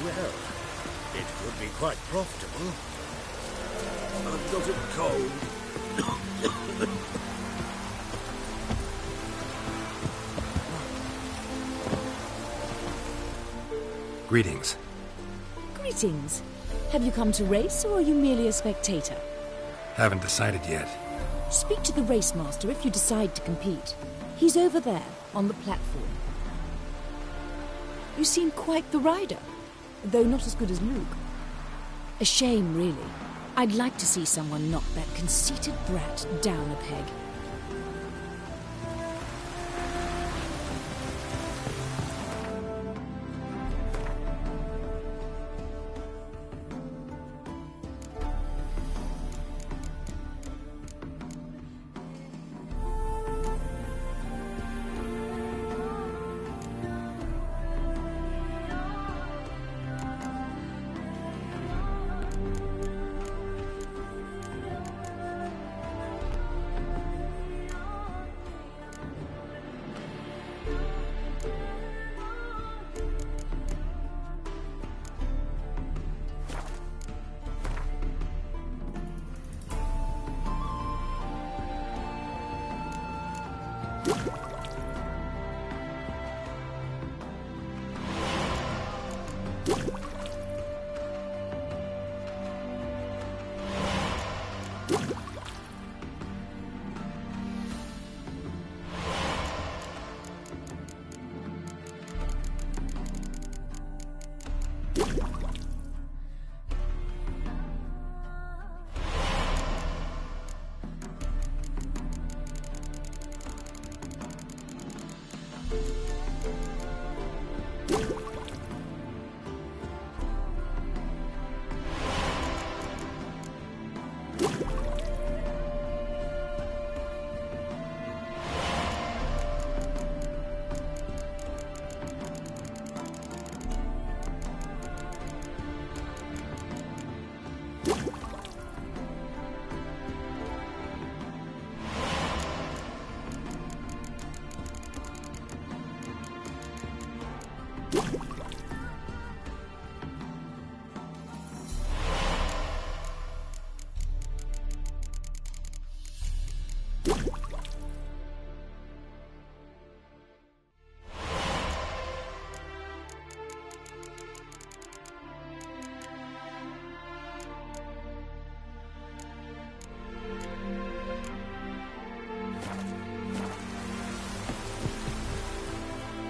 Well, it would be quite profitable. I've got a cold. Greetings. Greetings. Have you come to race, or are you merely a spectator? Haven't decided yet. Speak to the race master if you decide to compete. He's over there, on the platform. You seem quite the rider, though not as good as Luke. A shame, really. I'd like to see someone knock that conceited brat down a peg.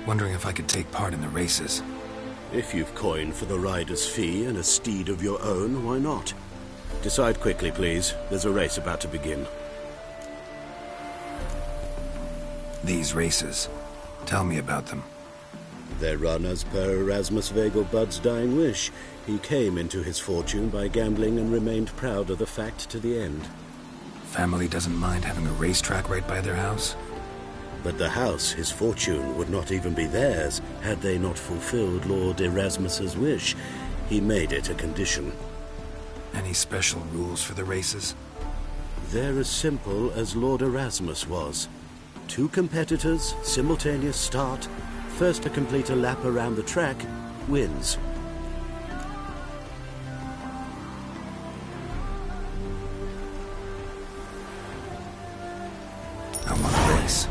Wondering if I could take part in the races. If you've coin for the rider's fee and a steed of your own, why not? Decide quickly, please. There's a race about to begin. These races. Tell me about them. They're run as per Erasmus Vegelbud's dying wish. He came into his fortune by gambling and remained proud of the fact to the end. Family doesn't mind having a racetrack right by their house? But the house, his fortune, would not even be theirs had they not fulfilled Lord Erasmus's wish. He made it a condition. Any special rules for the races? They're as simple as Lord Erasmus was. 2 competitors, simultaneous start. First to complete a lap around the track wins. I want a race.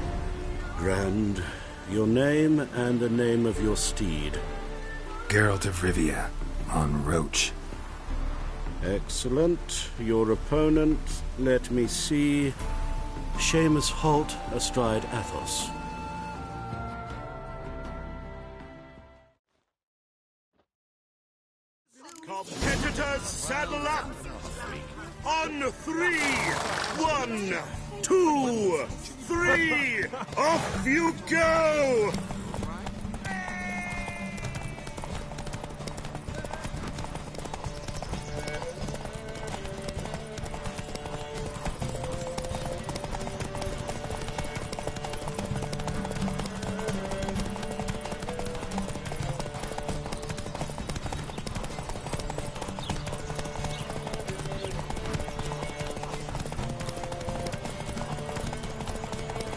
Grand. Your name and the name of your steed. Geralt of Rivia, on Roach. Excellent. Your opponent, let me see. Seamus Holt, astride Athos. Competitors, saddle up! On 3! 1, 2, 3! Off you go!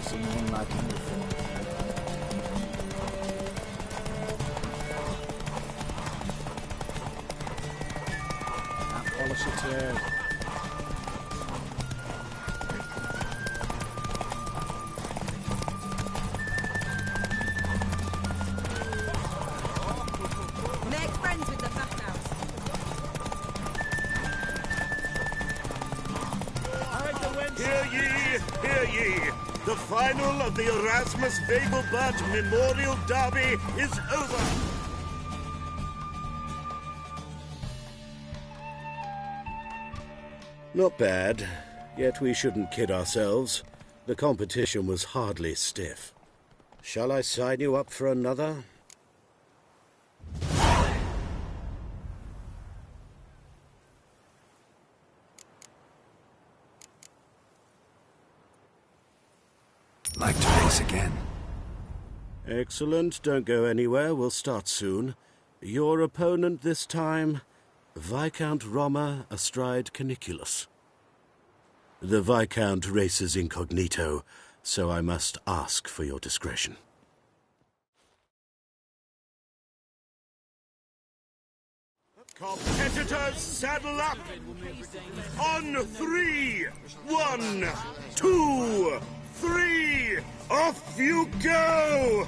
Seen him like him before. initiative. Make friends with the fat house. Hear ye, hear ye. The final of the Erasmus Vegelbud Memorial Derby is over. Not bad, yet we shouldn't kid ourselves. The competition was hardly stiff. Shall I sign you up for another? Like to race again? Excellent. Don't go anywhere. We'll start soon. Your opponent this time, Viscount Roma astride Caniculus. The Viscount races incognito, so I must ask for your discretion. Competitors, saddle up! On 3! 1, 2, 3! Off you go!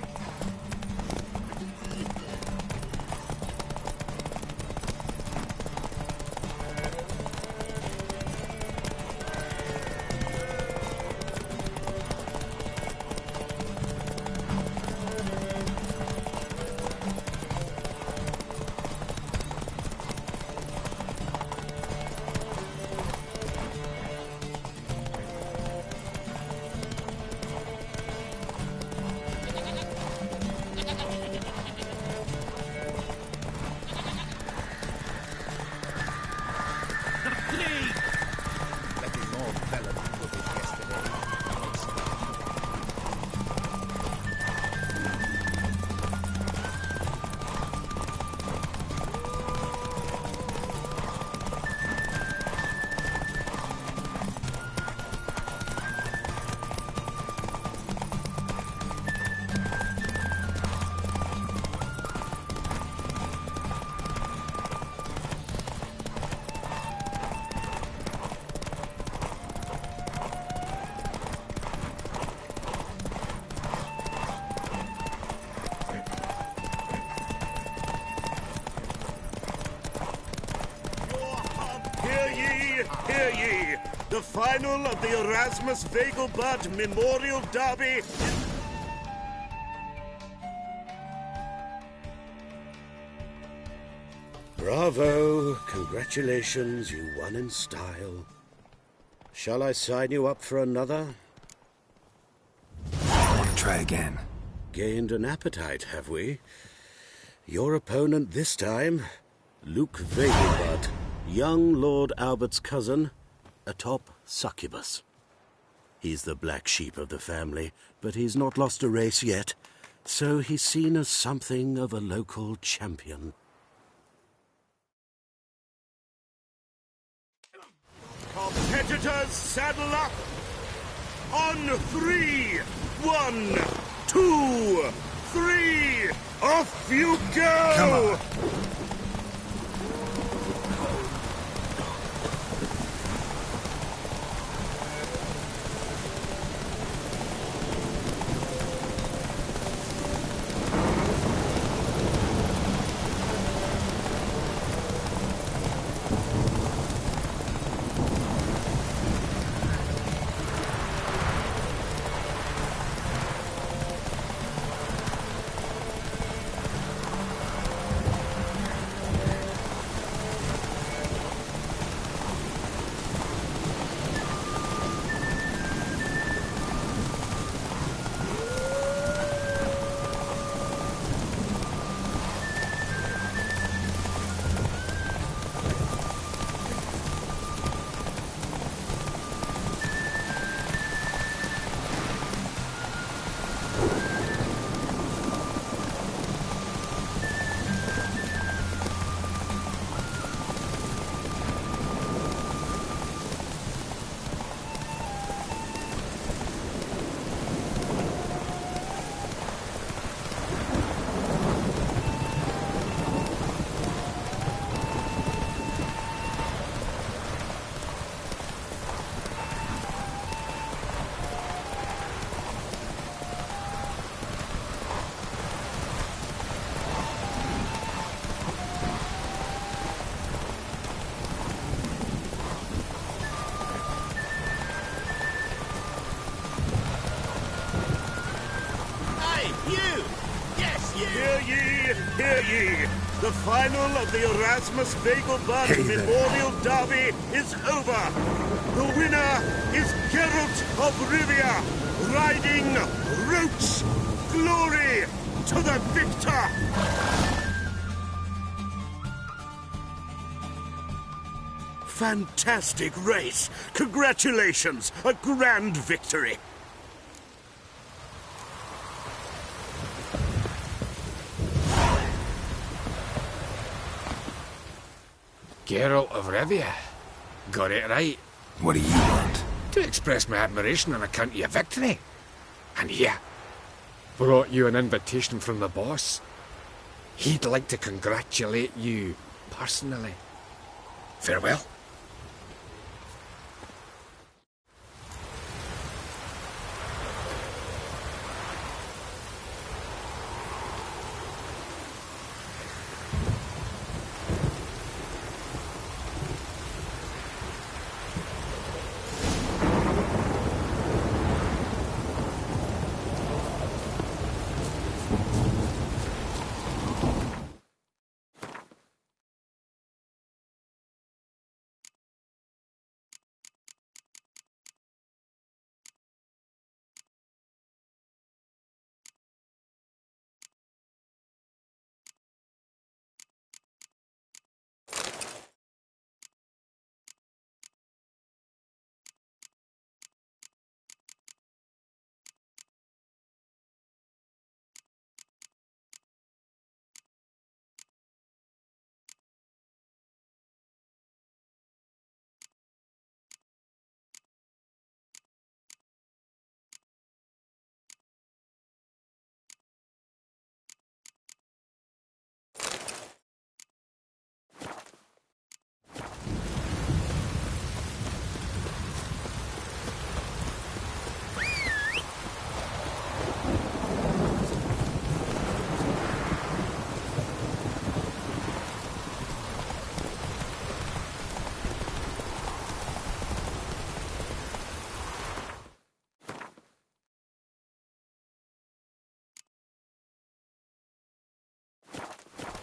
Hear ye! The final of the Erasmus Vegelbud Memorial Derby. Bravo! Congratulations, you won in style. Shall I sign you up for another? I want to try again. Gained an appetite, have we? Your opponent this time, Luke Vegelbud, young Lord Albert's cousin, atop Succubus. He's the black sheep of the family, but he's not lost a race yet, so he's seen as something of a local champion. Competitors, saddle up! On 3! 1, 2, 3! Off you go! Come on. The final of the Erasmus Vegelbud Hey there. Memorial Derby is over. The winner is Geralt of Rivia, riding Roach. Glory to the victor! Fantastic race! Congratulations! A grand victory! Geralt of Rivia. Got it right. What do you want? To express my admiration on account of your victory. And here, brought you an invitation from the boss. He'd like to congratulate you personally. Farewell.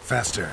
Faster.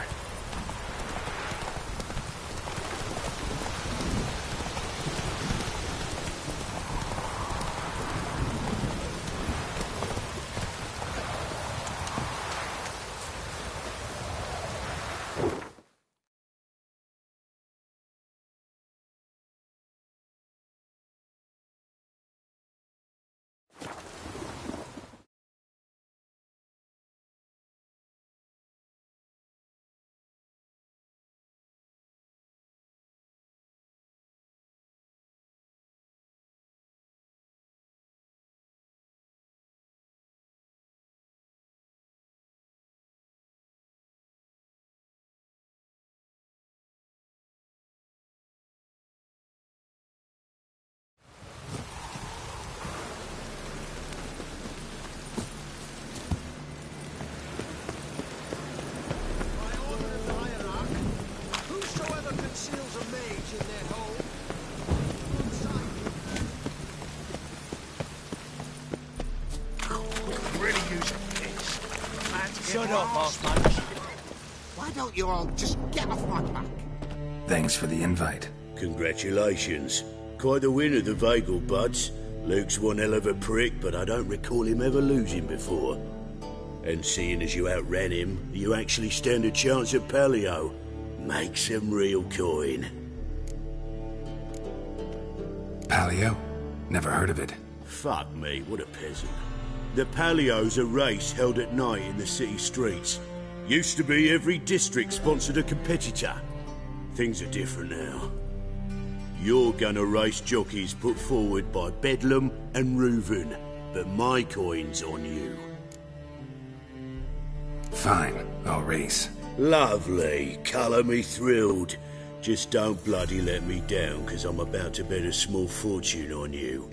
Whosoever conceals a mage in their home, Really use a piss. shut up, Bossman. Why don't you all just get off my back? Thanks for the invite. Congratulations. Quite the winner, the Vegelbuds. Luke's one hell of a prick, but I don't recall him ever losing before. And seeing as you outran him, you actually stand a chance at Paleo. Make some real coin. Paleo? Never heard of it. Fuck me, what a peasant. The Paleo's a race held at night in the city streets. Used to be every district sponsored a competitor. Things are different now. You're gonna race jockeys put forward by Bedlam and Reuven, but my coin's on you. Fine, I'll race. Lovely, colour me thrilled. Just don't bloody let me down, 'cause I'm about to bet a small fortune on you.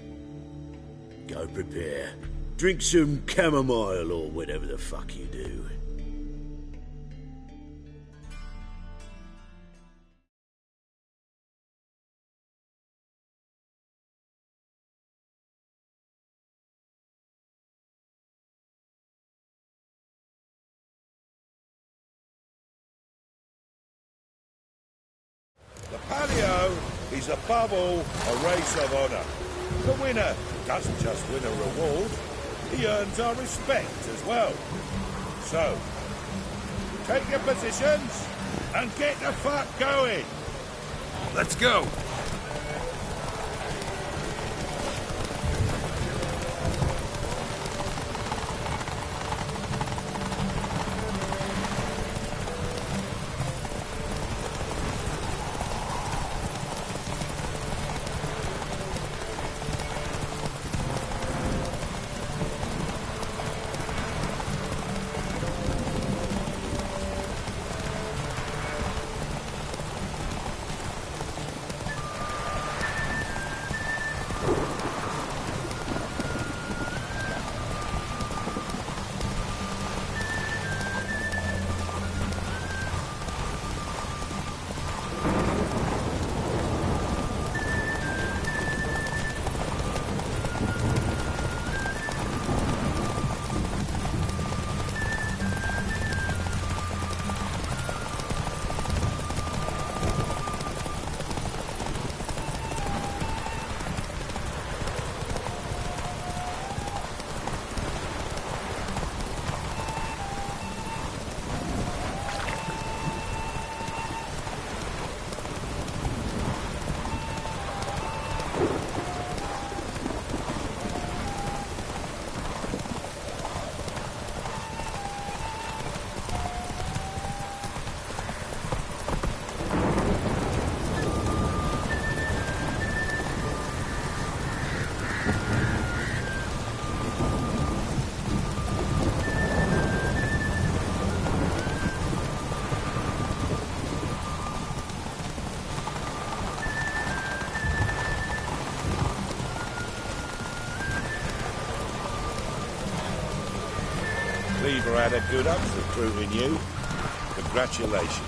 Go prepare. Drink some chamomile or whatever the fuck you do. is above all a race of honour. The winner doesn't just win a reward, he earns our respect as well. So, take your positions and get the fuck going! Let's go! Cleaver had a good up recruiting you. Congratulations.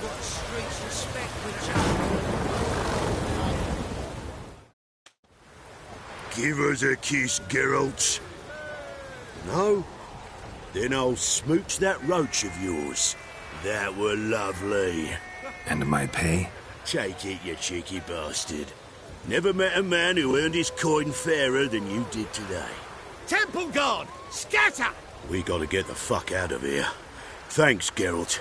Got streets respect with Give us a kiss, Geralt. No? Then I'll smooch that roach of yours. That were lovely. And my pay? Take it, you cheeky bastard. Never met a man who earned his coin fairer than you did today. Temple Guard! Scatter! We gotta get the fuck out of here. Thanks, Geralt.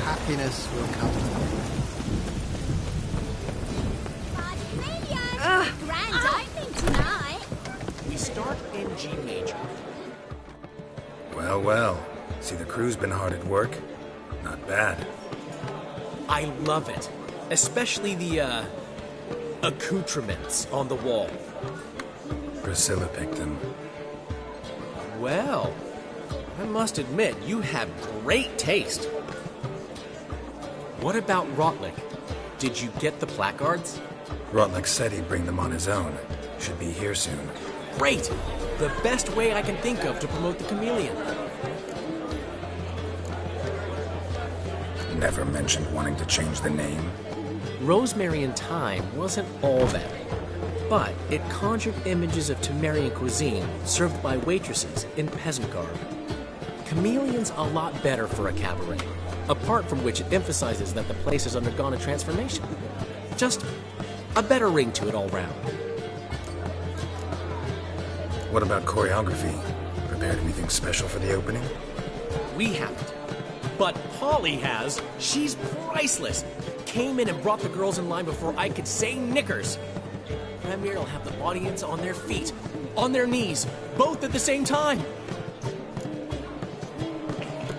Happiness will come. Grand opening tonight. We start in G major. Well, well. See, the crew's been hard at work. Not bad. I love it. Especially the, accoutrements on the wall. Priscilla picked them. Well, I must admit, you have great taste. What about Rotlick? Did you get the placards? Rotlick said he'd bring them on his own. Should be here soon. Great! The best way I can think of to promote the chameleon. Never mentioned wanting to change the name. Rosemary and Thyme wasn't all that, but it conjured images of Temerian cuisine served by waitresses in peasant garb. Chameleon's a lot better for a cabaret, apart from which it emphasizes that the place has undergone a transformation. Just a better ring to it all round. What about choreography? prepared anything special for the opening? We haven't. But Polly has. She's priceless. Came in and brought the girls in line before I could say knickers. Premier will have the audience on their feet, on their knees, both at the same time.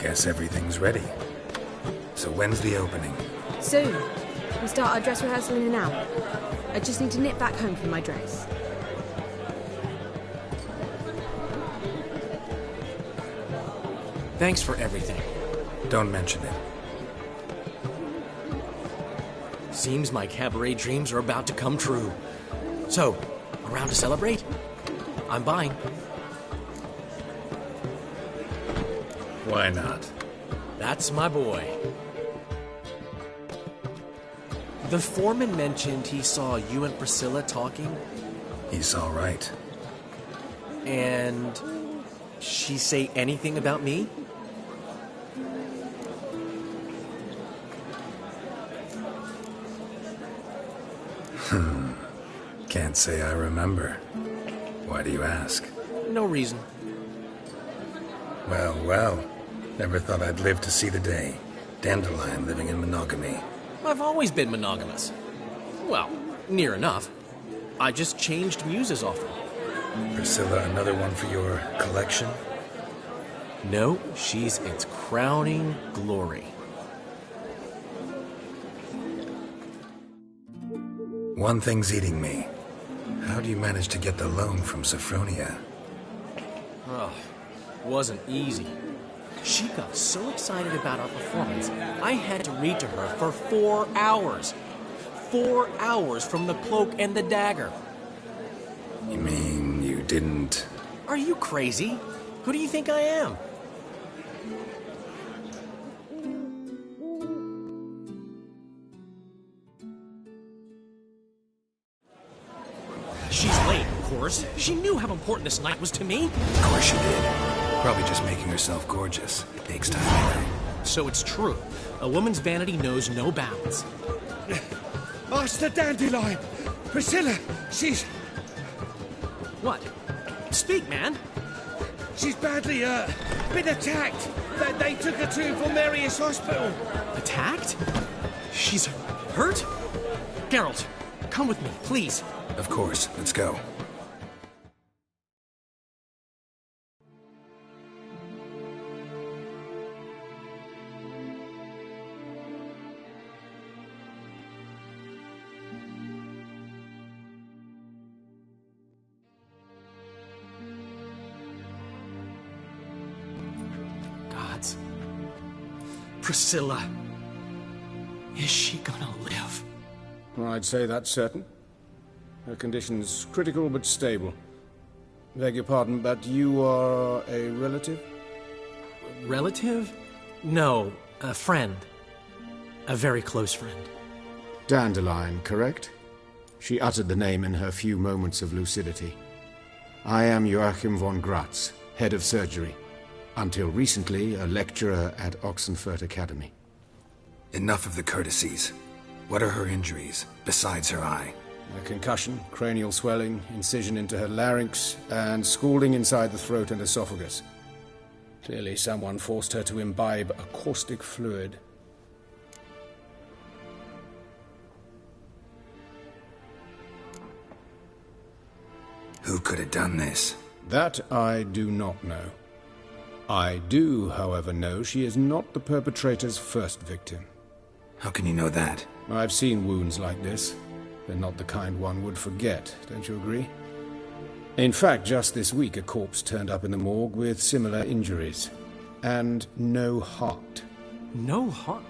Guess everything's ready. So when's the opening? Soon. We start our dress rehearsal in an hour. I just need to nip back home for my dress. Thanks for everything. Don't mention it. Seems my cabaret dreams are about to come true. So, around to celebrate? I'm buying. Why not? That's my boy. The foreman mentioned he saw you and Priscilla talking. He's all right. And she say anything about me? Can't say I remember. Why do you ask? No reason. Well, well. Never thought I'd live to see the day. Dandelion living in monogamy. I've always been monogamous. Well, near enough. I just changed muses often. Priscilla, another one for your collection? No, she's its crowning glory. One thing's eating me. How do you manage to get the loan from Sophronia? Oh, wasn't easy. She got so excited about our performance, I had to read to her for 4 hours. 4 hours from The Cloak and the Dagger. You mean you didn't... Are you crazy? Who do you think I am? She's late, of course. She knew how important this night was to me. Of course she did. Probably just making herself gorgeous. It takes time anyway. So it's true. A woman's vanity knows no bounds. Master Dandelion! Priscilla, she's... What? Speak, man. She's badly, been attacked. They took her to Valmerius Hospital. Attacked? She's hurt? Geralt, come with me, please. Of course. Let's go. Gods. Priscilla. Is she gonna live? I'd say that's certain. Her condition's critical but stable. Beg your pardon, but you are a relative? Relative? No, a friend. A very close friend. Dandelion, correct? She uttered the name in her few moments of lucidity. I am Joachim von Gratz, head of surgery. Until recently, a lecturer at Oxenfurt Academy. Enough of the courtesies. What are her injuries, besides her eye? A concussion, cranial swelling, incision into her larynx, and scalding inside the throat and esophagus. Clearly someone forced her to imbibe a caustic fluid. Who could have done this? That I do not know. I do, however, know she is not the perpetrator's first victim. How can you know that? I've seen wounds like this. They're not the kind one would forget, don't you agree? In fact, just this week a corpse turned up in the morgue with similar injuries. And no heart. No heart?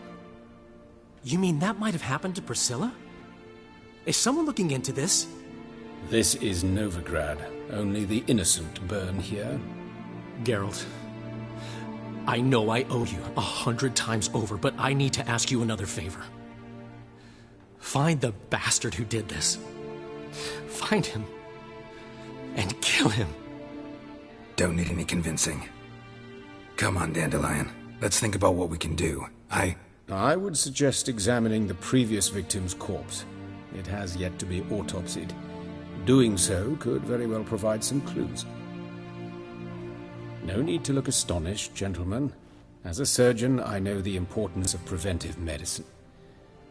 You mean that might have happened to Priscilla? Is someone looking into this? This is Novigrad. Only the innocent burn here. Geralt, I know I owe you 100 times over, but I need to ask you another favor. Find the bastard who did this. Find him. And kill him. Don't need any convincing. Come on, Dandelion. Let's think about what we can do. I would suggest examining the previous victim's corpse. It has yet to be autopsied. Doing so could very well provide some clues. No need to look astonished, gentlemen. As a surgeon, I know the importance of preventive medicine.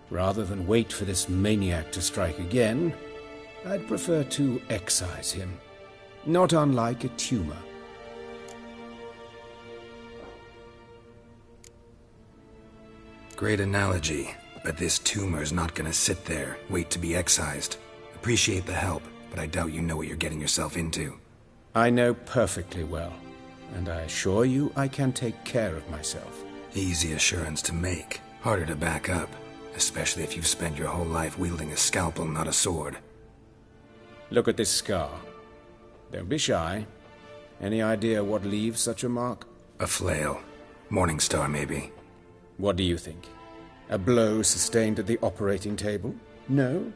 Rather than wait for this maniac to strike again, I'd prefer to excise him. Not unlike a tumor. Great analogy, but this tumor's not gonna sit there, wait to be excised. Appreciate the help, but I doubt you know what you're getting yourself into. I know perfectly well, and I assure you I can take care of myself. Easy assurance to make, harder to back up, especially if you've spent your whole life wielding a scalpel, not a sword. Look at this scar. Don't be shy. Any idea what leaves such a mark? A flail. Morningstar, maybe. What do you think? A blow sustained at the operating table? No?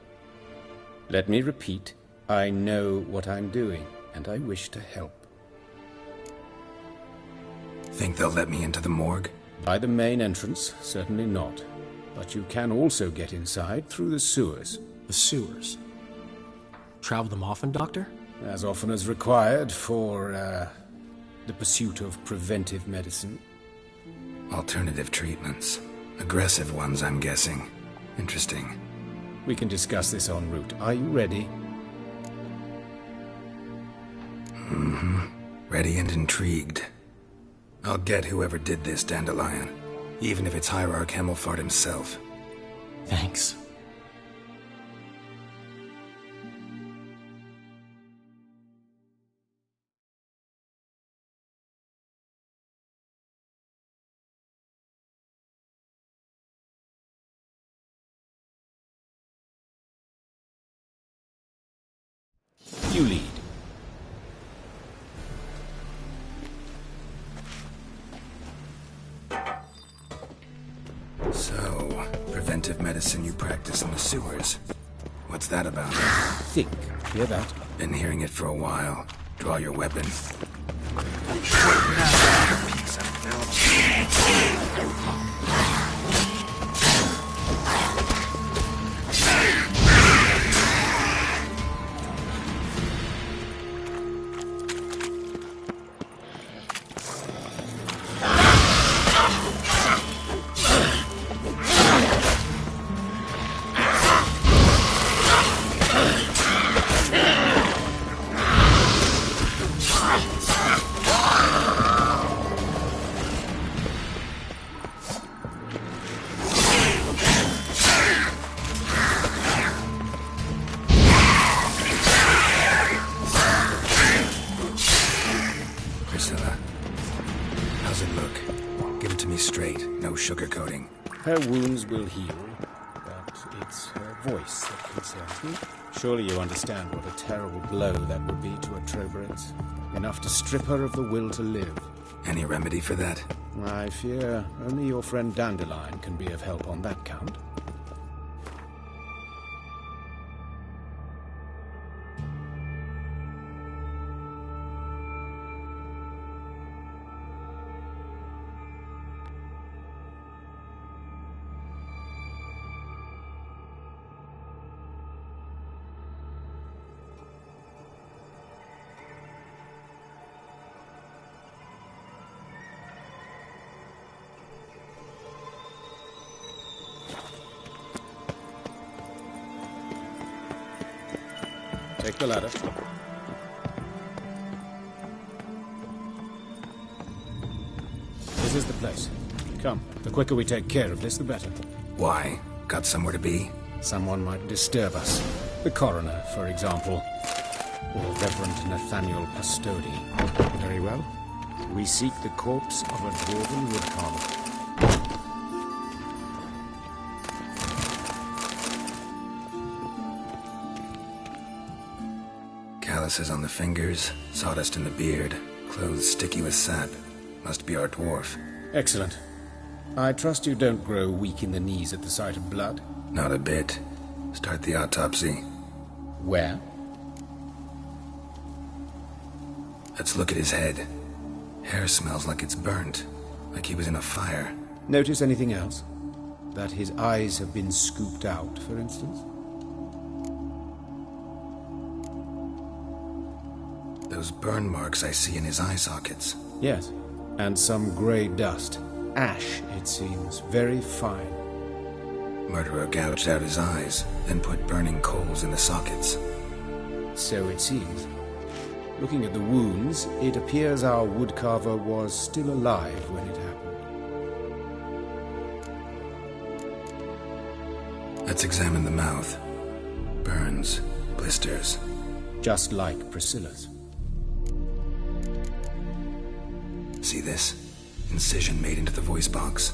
Let me repeat. I know what I'm doing, and I wish to help. Think they'll let me into the morgue? By the main entrance, certainly not. But you can also get inside through the sewers. The sewers? Travel them often, Doctor? As often as required for, the pursuit of preventive medicine. Alternative treatments. Aggressive ones, I'm guessing. Interesting. We can discuss this en route. Are you ready? Mm-hmm. Ready and intrigued. I'll get whoever did this, Dandelion. Even if it's Hierarch Hemmelfart himself. Thanks. You lead. So, preventive medicine you practice in the sewers. What's that about? Think. Hear that? Been hearing it for a while. Draw your weapon. Sugarcoating. Her wounds will heal, but it's her voice that concerns me. Surely you understand what a terrible blow that would be to a Trowbridge. Enough to strip her of the will to live. Any remedy for that? I fear only your friend Dandelion can be of help on that count. Take the ladder. This is the place. Come, the quicker we take care of this, the better. Why? Got somewhere to be? Someone might disturb us. The coroner, for example. Or Reverend Nathaniel Pastodi. Very well. We seek the corpse of a dwarven woodcarver. Calluses on the fingers, sawdust in the beard, clothes sticky with sap. Must be our dwarf. Excellent. I trust you don't grow weak in the knees at the sight of blood? Not a bit. Start the autopsy. Where? Let's look at his head. Hair smells like it's burnt, like he was in a fire. Notice anything else? That his eyes have been scooped out, for instance? Those burn marks I see in his eye sockets. Yes. And some grey dust. Ash, it seems. Very fine. Murderer gouged out his eyes, then put burning coals in the sockets. So it seems. Looking at the wounds, it appears our woodcarver was still alive when it happened. Let's examine the mouth. Burns, blisters. Just like Priscilla's. See this? Incision made into the voice box.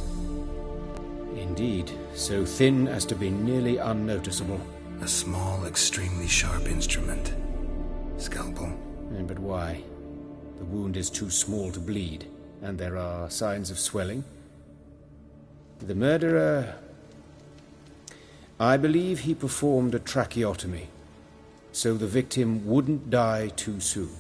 Indeed, so thin as to be nearly unnoticeable. A small, extremely sharp instrument. Scalpel. But why? The wound is too small to bleed, and there are signs of swelling. The murderer... I believe he performed a tracheotomy, so the victim wouldn't die too soon.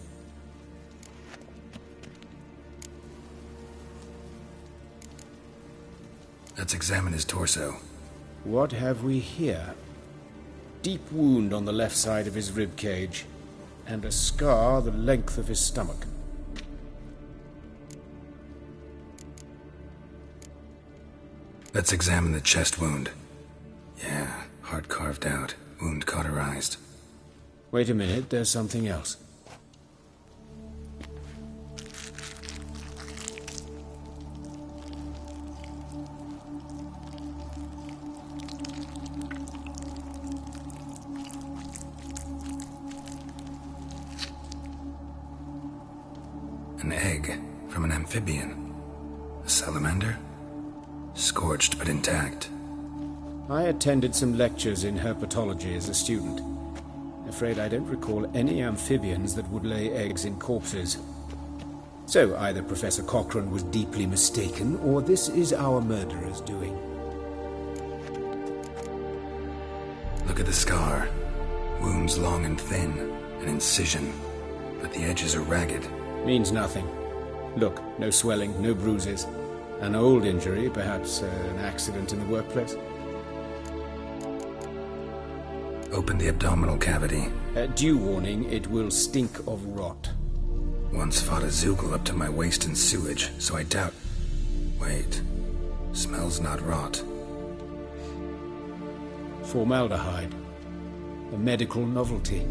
Let's examine his torso. What have we here? Deep wound on the left side of his rib cage, and a scar the length of his stomach. Let's examine the chest wound. Yeah, heart carved out, wound cauterized. Wait a minute, there's something else. An egg from an amphibian. A salamander? Scorched but intact. I attended some lectures in herpetology as a student. Afraid I don't recall any amphibians that would lay eggs in corpses. So either Professor Cochrane was deeply mistaken, or this is our murderer's doing. Look at the scar. Wounds long and thin. An incision. But the edges are ragged. Means nothing. Look, no swelling, no bruises. An old injury, perhaps an accident in the workplace. Open the abdominal cavity. Due warning, it will stink of rot. Once fought a Zoogle up to my waist in sewage, so I doubt... Wait. Smells not rot. Formaldehyde. A medical novelty.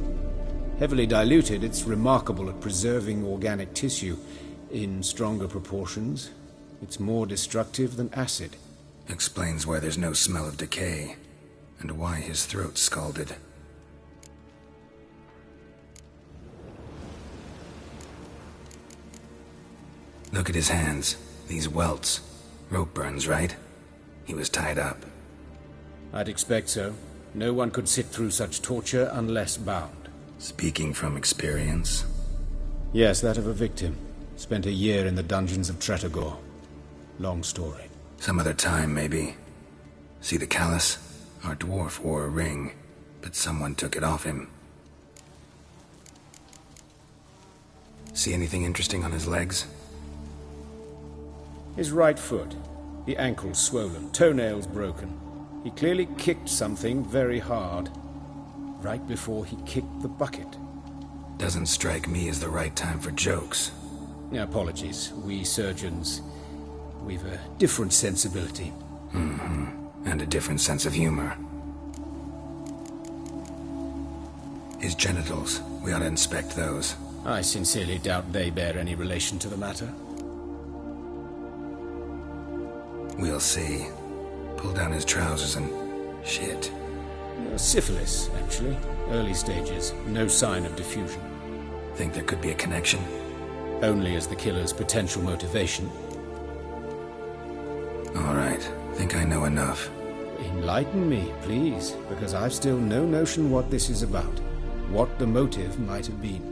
Heavily diluted, it's remarkable at preserving organic tissue. In stronger proportions, it's more destructive than acid. Explains why there's no smell of decay, and why his throat's scalded. Look at his hands. These welts. Rope burns, right? He was tied up. I'd expect so. No one could sit through such torture unless bound. Speaking from experience? Yes, that of a victim. Spent a year in the dungeons of Tretogor. Long story. Some other time, maybe. See the callus? Our dwarf wore a ring, but someone took it off him. See anything interesting on his legs? His right foot. The ankle swollen, toenails broken. He clearly kicked something very hard. Right before he kicked the bucket. Doesn't strike me as the right time for jokes. Apologies. We surgeons, we've a different sensibility. Mm-hmm. And a different sense of humor. His genitals. We ought to inspect those. I sincerely doubt they bear any relation to the matter. We'll see. Pull down his trousers and... shit. Syphilis, actually. Early stages. No sign of diffusion. Think there could be a connection? Only as the killer's potential motivation. All right. Think I know enough. Enlighten me, please, because I've still no notion what this is about. What the motive might have been.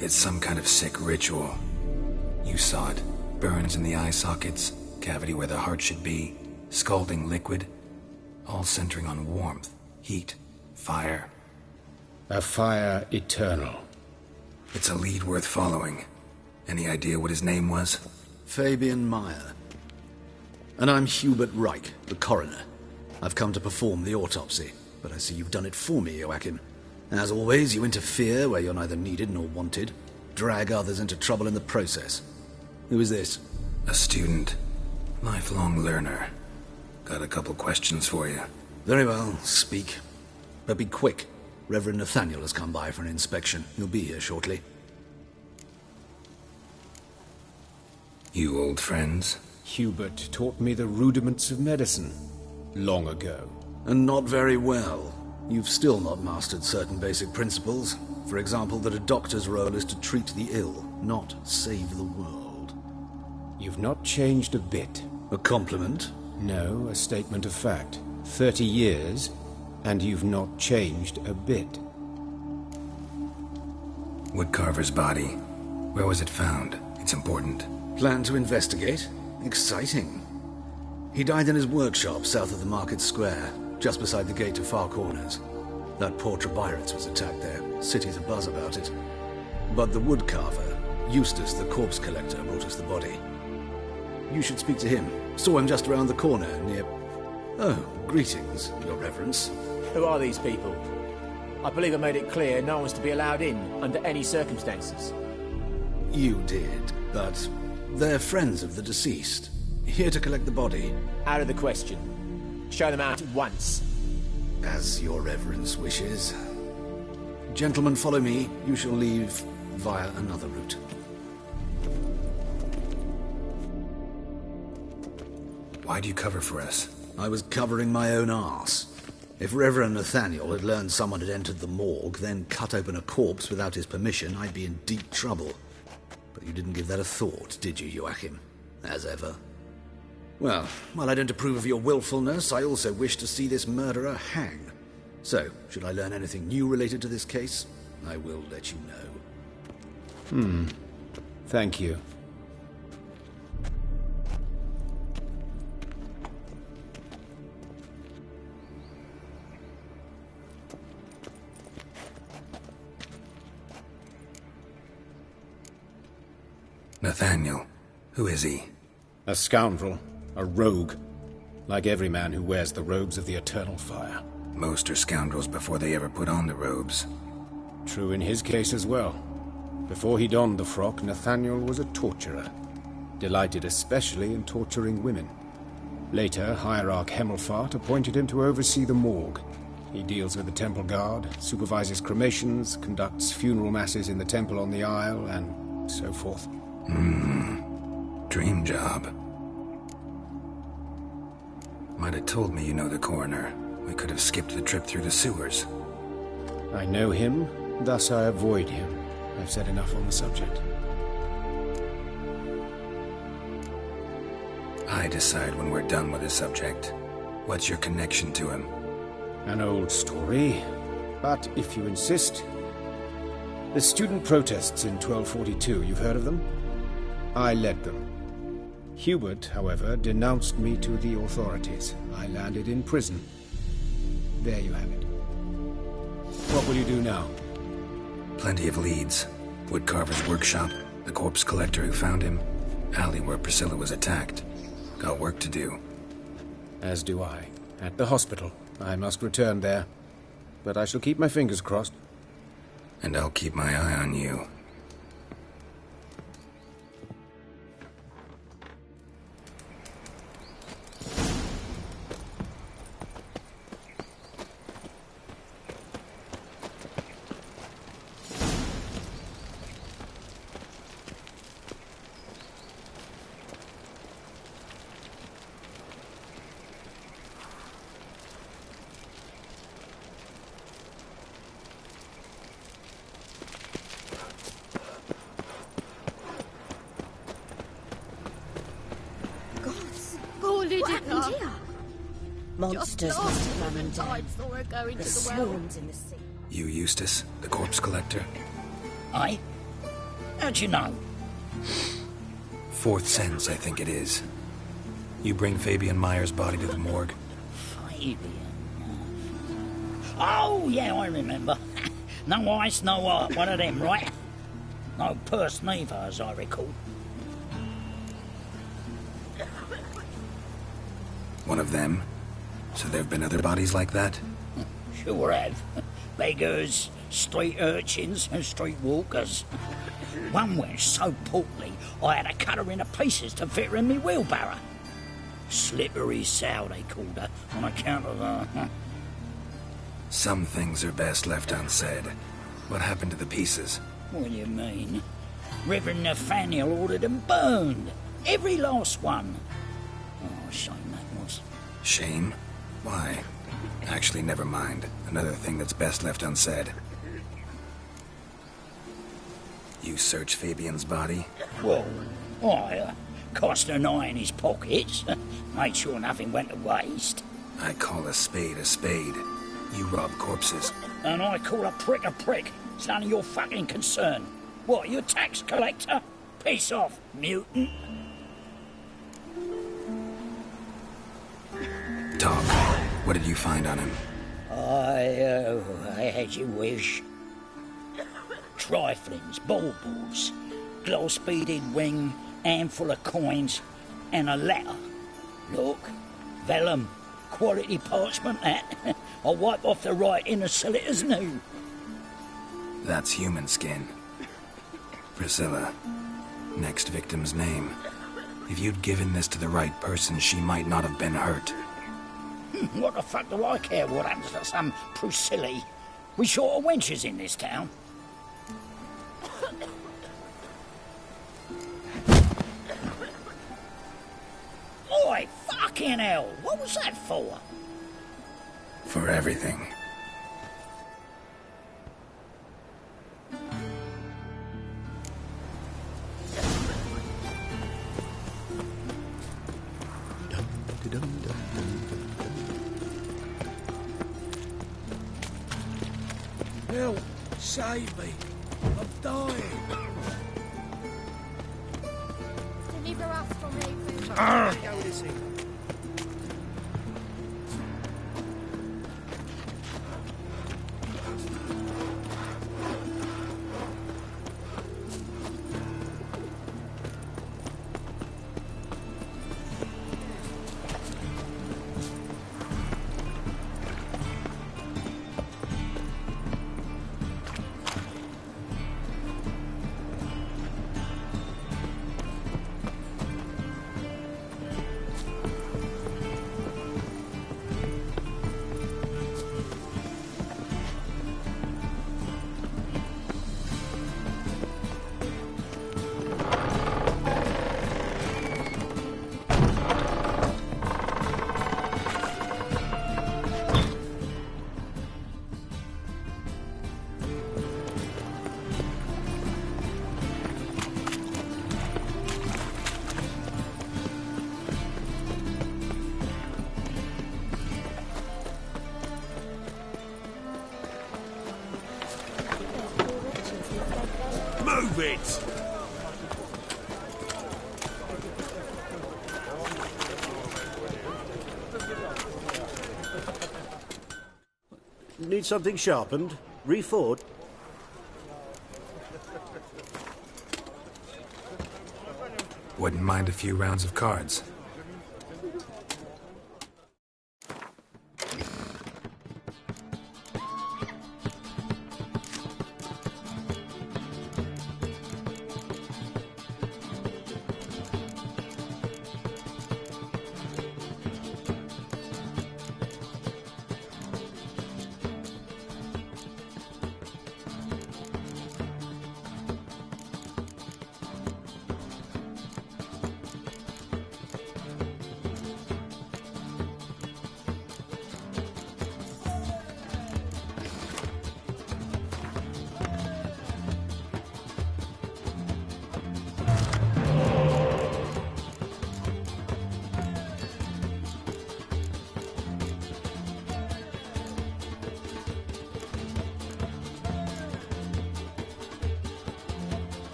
It's some kind of sick ritual. You saw it. Burns in the eye sockets, cavity where the heart should be, scalding liquid, all centering on warmth, heat, fire. A fire eternal. It's a lead worth following. Any idea what his name was? Fabian Meyer. And I'm Hubert Reich, the coroner. I've come to perform the autopsy, but I see you've done it for me, Joachim. As always, you interfere where you're neither needed nor wanted. Drag others into trouble in the process. Who is this? A student. Lifelong learner. Got a couple questions for you. Very well, speak. But be quick. Reverend Nathaniel has come by for an inspection. He'll be here shortly. You old friends? Hubert taught me the rudiments of medicine. Long ago. And not very well. You've still not mastered certain basic principles. For example, that a doctor's role is to treat the ill, not save the world. You've not changed a bit. A compliment? No, a statement of fact. 30 years, and you've not changed a bit. Woodcarver's body. Where was it found? It's important. Plan to investigate? Exciting. He died in his workshop south of the Market Square, just beside the gate to Far Corners. That poor Trebirates was attacked there. City's abuzz about it. But the woodcarver, Eustace the corpse collector, brought us the body. You should speak to him. Saw him just around the corner near... Oh, greetings, Your Reverence. Who are these people? I believe I made it clear no one's to be allowed in under any circumstances. You did, but they're friends of the deceased. Here to collect the body. Out of the question. Show them out at once. As Your Reverence wishes. Gentlemen, follow me. You shall leave via another route. Why do you cover for us? I was covering my own arse. If Reverend Nathaniel had learned someone had entered the morgue, then cut open a corpse without his permission, I'd be in deep trouble. But you didn't give that a thought, did you, Joachim? As ever. Well, while I don't approve of your willfulness, I also wish to see this murderer hang. So, should I learn anything new related to this case, I will let you know. Thank you. Nathaniel. Who is he? A scoundrel. A rogue. Like every man who wears the robes of the Eternal Fire. Most are scoundrels before they ever put on the robes. True in his case as well. Before he donned the frock, Nathaniel was a torturer. Delighted especially in torturing women. Later, Hierarch Hemmelfart appointed him to oversee the morgue. He deals with the temple guard, supervises cremations, conducts funeral masses in the temple on the Isle, and so forth. Dream job. Might have told me you know the coroner. We could have skipped the trip through the sewers. I know him, thus I avoid him. I've said enough on the subject. I decide when we're done with the subject. What's your connection to him? An old story, but if you insist... The student protests in 1242, you've heard of them? I led them. Hubert, however, denounced me to the authorities. I landed in prison. There you have it. What will you do now? Plenty of leads. Woodcarver's workshop, the corpse collector who found him, alley where Priscilla was attacked. Got work to do. As do I. At the hospital. I must return there. But I shall keep my fingers crossed. And I'll keep my eye on you. Monsters must have run him down. The swarms in the sea. You, Eustace, the corpse collector? Aye? How'd you know? Fourth sense, I think it is. You bring Fabian Meyer's body to the morgue? Fabian? Oh, yeah, I remember. No ice, no one of them, right? No purse neither, as I recall. One of them? So there have been other bodies like that? Sure have. Beggars, street urchins, and street walkers. One went so portly, I had to cut her into pieces to fit her in me wheelbarrow. Slippery sow, they called her, on account of her. Some things are best left unsaid. What happened to the pieces? What do you mean? Reverend Nathaniel ordered them burned. Every last one. Oh, shame that was. Shame? Why? Actually, never mind. Another thing that's best left unsaid. You search Fabian's body? Well, I cast an eye in his pockets. Made sure nothing went to waste. I call a spade a spade. You rob corpses. And I call a prick a prick. It's none of your fucking concern. What, you a tax collector? Piss off, mutant. Talk. What did you find on him? I had you wish. Triflings, baubles, gloss-beaded ring, handful of coins, and a letter. Look, vellum, quality parchment that. I'll wipe off the writing and sell it as new. That's human skin. Priscilla. Next victim's name. If you'd given this to the right person, she might not have been hurt. What the fuck do I care what happens to some Priscilla? We short of wenches in this town. Oi, fucking hell! What was that for? For everything. Help! Save me! I'm dying! Deliver us from here. Move it! Need something sharpened? Refought? Wouldn't mind a few rounds of cards.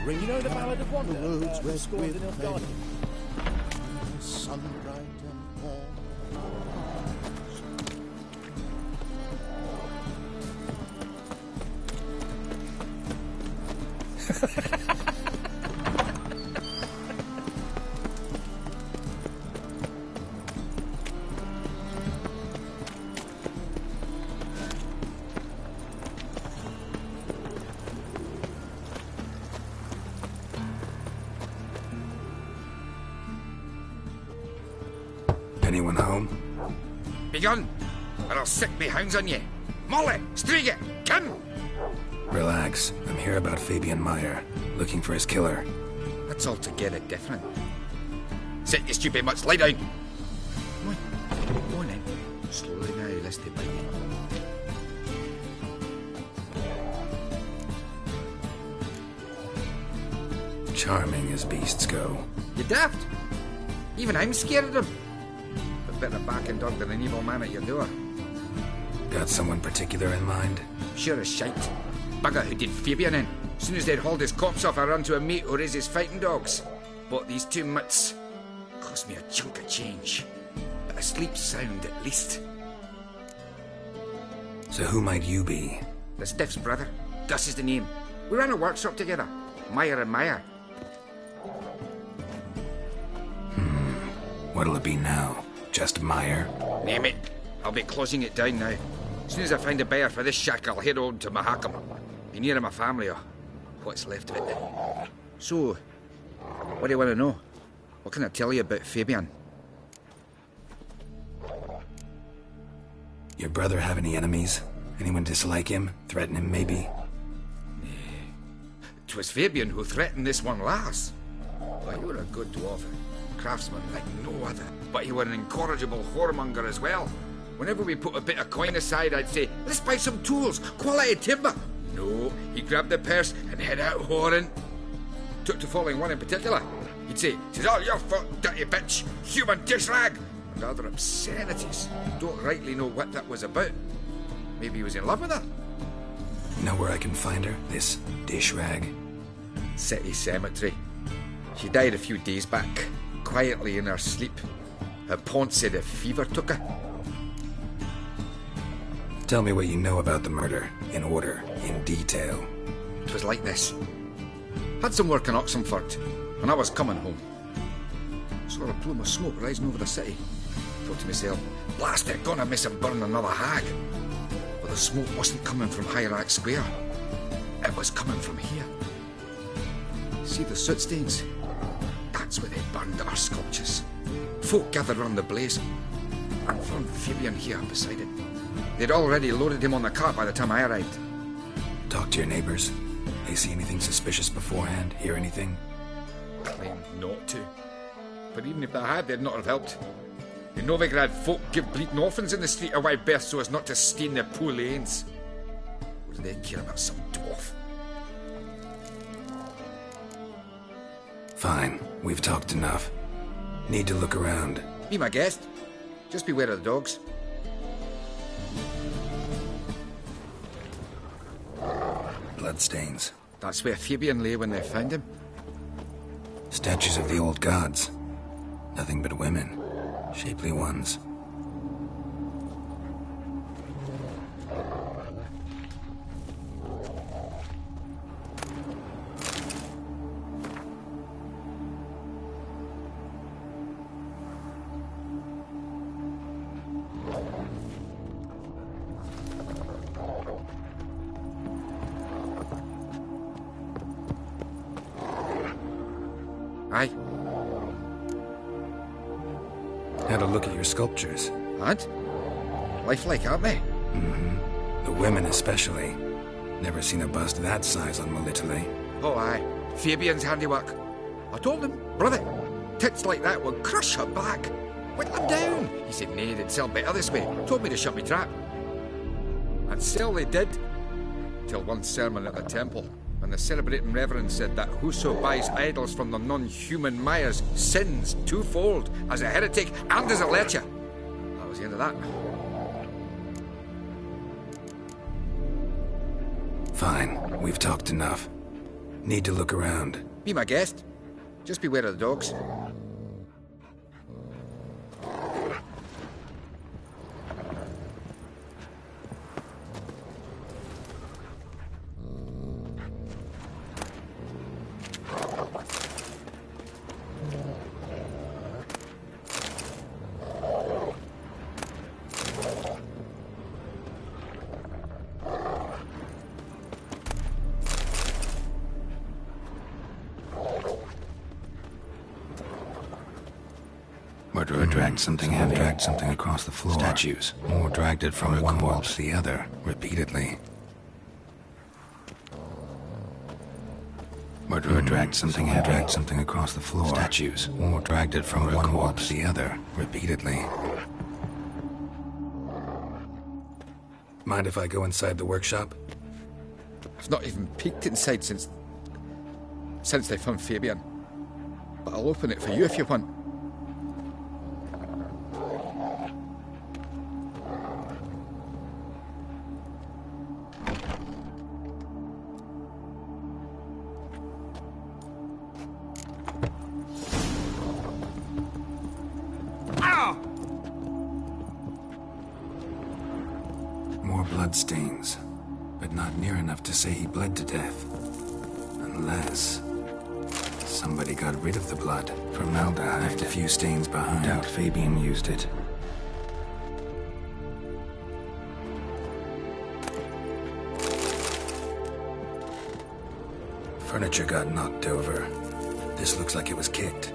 You know the Ballad of Wonder? The roads red scored in with Garden. sun bright and warm. Anyone home? Begone, or I'll sick me hounds on ye. Molly, Striga, come! Relax. I'm here about Fabian Meyer, looking for his killer. That's altogether different. Sit, you stupid mutts, lie down. Go on then. Slowly now, lest they bite you. Charming as beasts go. You daft? Even I'm scared of them. A better backing dog than an evil man at your door. Got someone particular in mind? Sure as shite. Bugger who did Fabian in. As soon as they'd hauled his corpse off, I run to a mate who raises fighting dogs. Bought these 2 mutts. Cost me a chunk of change. But I sleep sound at least. So who might you be? The Stiff's brother. Gus is the name. We ran a workshop together. Meyer and Meyer. What'll it be now? Just Meyer? Name it. I'll be closing it down now. As soon as I find a buyer for this shack, I'll head on to Mahakam. Be near my family, or what's left of it. So, what do you want to know? What can I tell you about Fabian? Your brother have any enemies? Anyone dislike him? Threaten him, maybe? 'Twas Fabian who threatened this one last. But you were a good dwarf. Craftsman like no other. But you were an incorrigible whoremonger as well. Whenever we put a bit of coin aside, I'd say, let's buy some tools, quality timber. No, he grabbed the purse and head out whoring. Took to following one in particular. He'd say, "'Tis all your fault, dirty bitch, human dish rag," and other obscenities. Don't rightly know what that was about. Maybe he was in love with her. Know where I can find her? This dish rag? City cemetery. She died a few days back, quietly in her sleep. Her pont said a fever took her. Tell me what you know about the murder, in order, in detail. It was like this. Had some work in Oxenford, and I was coming home. Saw a plume of smoke rising over the city. Thought to myself, blast it, gonna miss and burn another hag. But the smoke wasn't coming from Hierarch Square. It was coming from here. See the soot stains? That's where they burned our sculptures. Folk gathered round the blaze, and found Fabian here beside it. They'd already loaded him on the cart by the time I arrived. Talk to your neighbors. They see anything suspicious beforehand? Hear anything? Claimed not to. But even if they had, they'd not have helped. In Novigrad, folk give bleating orphans in the street a wide berth so as not to stain their poor lanes. What do they care about some dwarf? Fine, we've talked enough. Need to look around. Be my guest. Just beware of the dogs. Bloodstains. That's where Fabian lay when they found him. Statues of the old gods. Nothing but women. Shapely ones. Aye. Had a look at your sculptures. And? Lifelike, aren't they? Mm-hmm. The women especially. Never seen a bust that size on Melitele. Oh, aye. Fabian's handiwork. I told him, brother, tits like that would crush her back. Whittle them down. He said, nay, they'd sell better this way. Told me to shut me trap. And sell they did. Till one sermon at the temple. And the celebrating reverend said that whoso buys idols from the non-human Mayas sins twofold, as a heretic and as a lecher. That was the end of that. Fine, we've talked enough. Need to look around. Be my guest. Just beware of the dogs. Murderer dragged something heavy. Dragged something across the floor. Statues. More dragged it from one wall to the other, repeatedly. Murderer dragged something heavy. Dragged something across the floor. Statues. More dragged it from one wall to the other, repeatedly. Mind if I go inside the workshop? I've not even peeked inside since they found Fabian. But I'll open it for you if you want. Bloodstains, but not near enough to say he bled to death. Unless somebody got rid of the blood. Formaldehyde left a few stains behind. Doubt Fabian used it. Furniture got knocked over. This looks like it was kicked.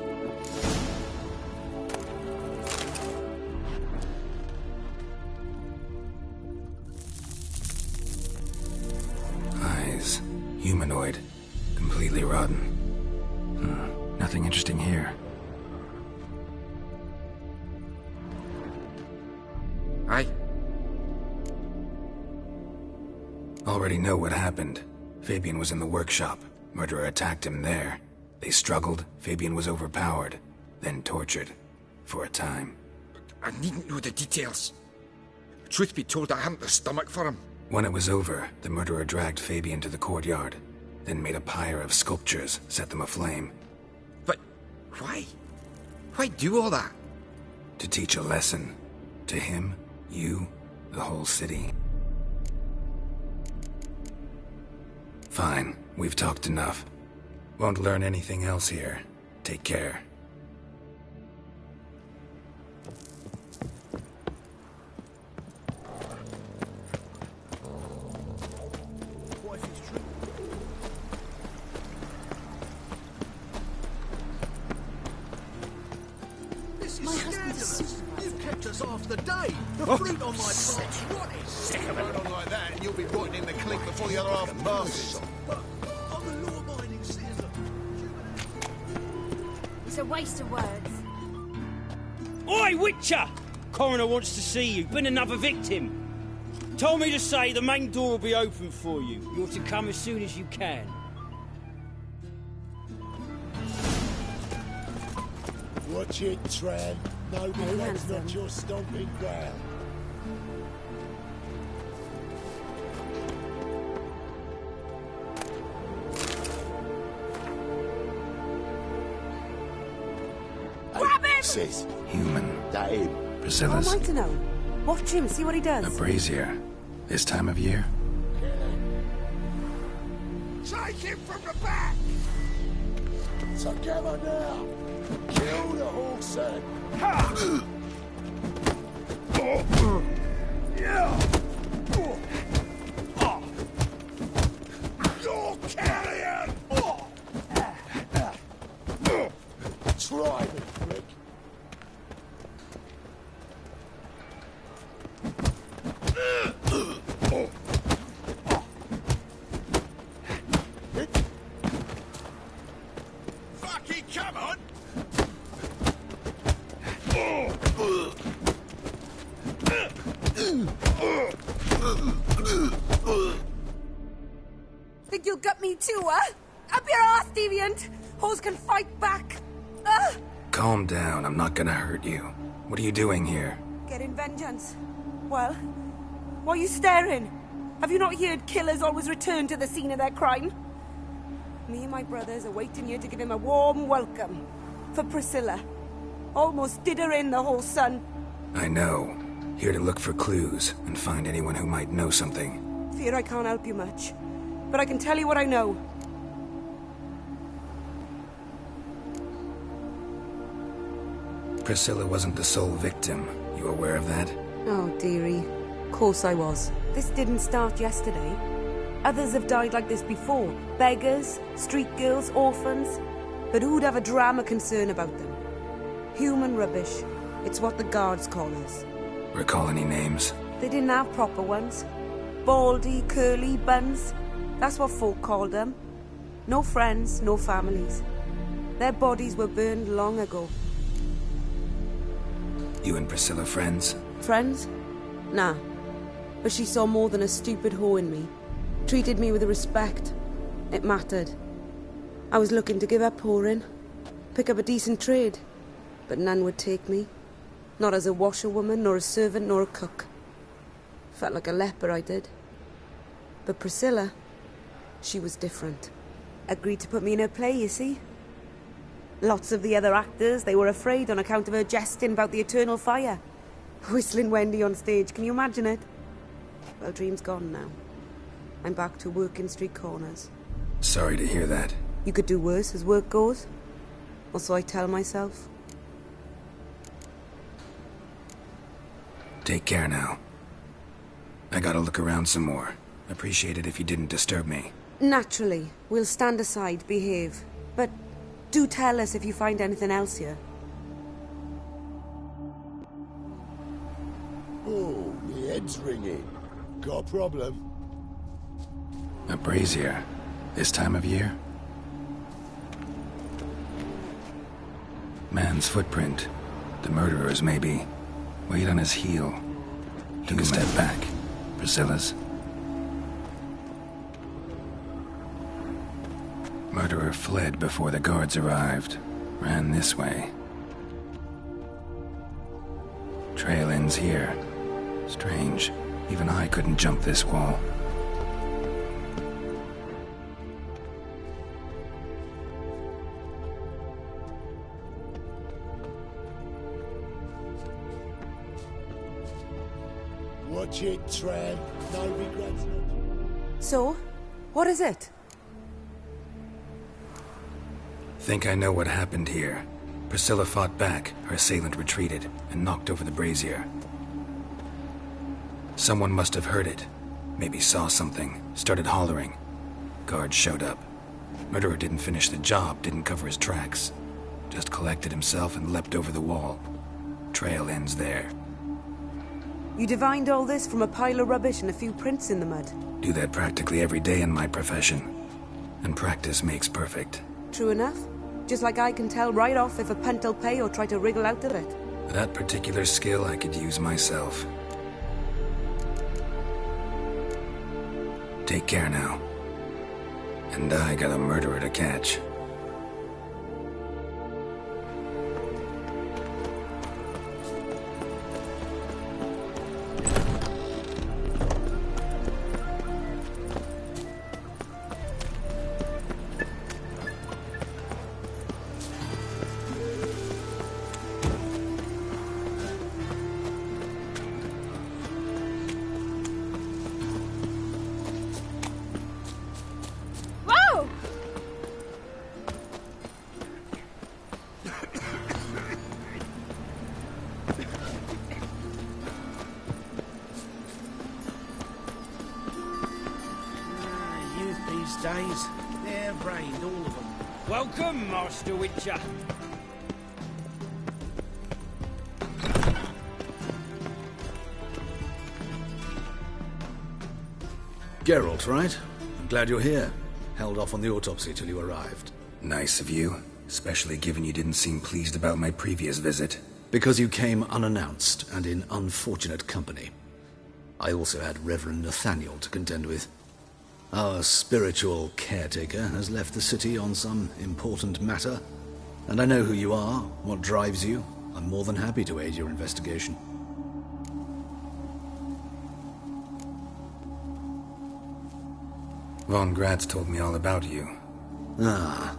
Humanoid. Completely rotten. Nothing interesting here. Aye. Already know what happened. Fabian was in the workshop. Murderer attacked him there. They struggled. Fabian was overpowered. Then tortured. For a time. I needn't know the details. Truth be told, I hadn't the stomach for him. When it was over, the murderer dragged Fabian to the courtyard, then made a pyre of sculptures, set them aflame. But why? Why do all that? To teach a lesson. To him, you, the whole city. Fine, we've talked enough. Won't learn anything else here. Take care. Half the day. The fruit on my plate. What is sick of it? On like that, and you'll be rotting in the clink before the other half passes. But I'm a law-abiding citizen. It's a waste of words. Oi, Witcher! Coroner wants to see you. Been another victim. Told me to say the main door will be open for you. You're to come as soon as you can. Watch it, Tran. Nobody that's not your stomping ground. Grab him! Sis. Human. That him? Priscilla's. How am I to know? Watch him, see what he does. A brazier. This time of year? Take him from the back! Together now! Kill the horse and... You're carrion! Try me, prick. Fucking come on! Think you'll gut me too, huh? Up your ass, deviant! Hoes can fight back! Calm down, I'm not gonna hurt you. What are you doing here? Getting vengeance. Well, why are you staring? Have you not heard killers always return to the scene of their crime? Me and my brothers are waiting here to give him a warm welcome. For Priscilla. Almost did her in, the whole son. I know. Here to look for clues and find anyone who might know something. Fear I can't help you much. But I can tell you what I know. Priscilla wasn't the sole victim. You aware of that? Oh, dearie. Of course I was. This didn't start yesterday. Others have died like this before. Beggars, street girls, orphans. But who'd have a drama concern about them? Human rubbish. It's what the guards call us. Recall any names? They didn't have proper ones. Baldy, curly, buns. That's what folk called them. No friends, no families. Their bodies were burned long ago. You and Priscilla friends? Friends? Nah. But she saw more than a stupid whore in me. Treated me with respect. It mattered. I was looking to give up whoring. Pick up a decent trade. But none would take me. Not as a washerwoman, nor a servant, nor a cook. Felt like a leper, I did. But Priscilla, she was different. Agreed to put me in her play, you see. Lots of the other actors, they were afraid on account of her jesting about the eternal fire. Whistling Wendy on stage, can you imagine it? Well, dream's gone now. I'm back to working street corners. Sorry to hear that. You could do worse as work goes. Or so I tell myself. Take care now. I gotta look around some more. Appreciate it if you didn't disturb me. Naturally. We'll stand aside, behave. But do tell us if you find anything else here. Oh, my head's ringing. Got a problem? A brazier. This time of year? Man's footprint. The murderer's, maybe. Weight on his heel. Took a step back. Priscilla's. Murderer fled before the guards arrived. Ran this way. Trail ends here. Strange. Even I couldn't jump this wall. Watch it, tramp. No regrets. So, what is it? Think I know what happened here. Priscilla fought back, her assailant retreated, and knocked over the brazier. Someone must have heard it. Maybe saw something, started hollering. Guards showed up. Murderer didn't finish the job, didn't cover his tracks. Just collected himself and leapt over the wall. Trail ends there. You divined all this from a pile of rubbish and a few prints in the mud. Do that practically every day in my profession. And practice makes perfect. True enough. Just like I can tell right off if a punt will pay or try to wriggle out of it. That particular skill I could use myself. Take care now. And I got a murderer to catch. Days, they're brained, all of them. Welcome, Master Witcher. Geralt, right? I'm glad you're here. Held off on the autopsy till you arrived. Nice of you, especially given you didn't seem pleased about my previous visit. Because you came unannounced and in unfortunate company. I also had Reverend Nathaniel to contend with. Our spiritual caretaker has left the city on some important matter, and I know who you are, what drives you. I'm more than happy to aid your investigation. Von Gratz told me all about you. Ah,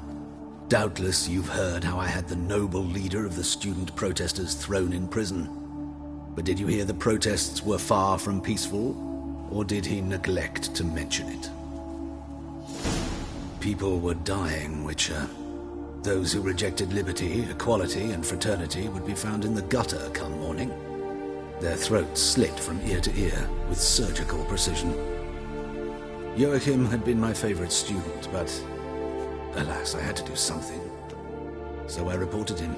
doubtless you've heard how I had the noble leader of the student protesters thrown in prison. But did you hear the protests were far from peaceful, or did he neglect to mention it? People were dying, Witcher. Those who rejected liberty, equality, and fraternity would be found in the gutter come morning. Their throats slit from ear to ear with surgical precision. Joachim had been my favorite student, but alas, I had to do something. So I reported him.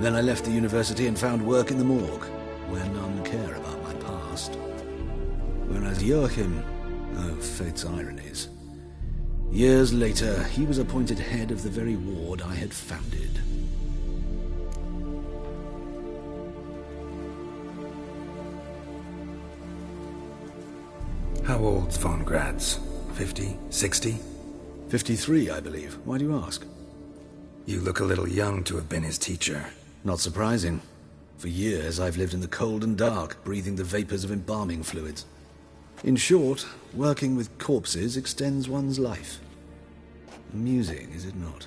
Then I left the university and found work in the morgue, where none care about my past. Whereas Joachim, oh, fate's ironies. Years later, he was appointed head of the very ward I had founded. How old's von Graz? 50? 60? 53, I believe. Why do you ask? You look a little young to have been his teacher. Not surprising. For years, I've lived in the cold and dark, breathing the vapors of embalming fluids. In short, working with corpses extends one's life. Amusing, is it not?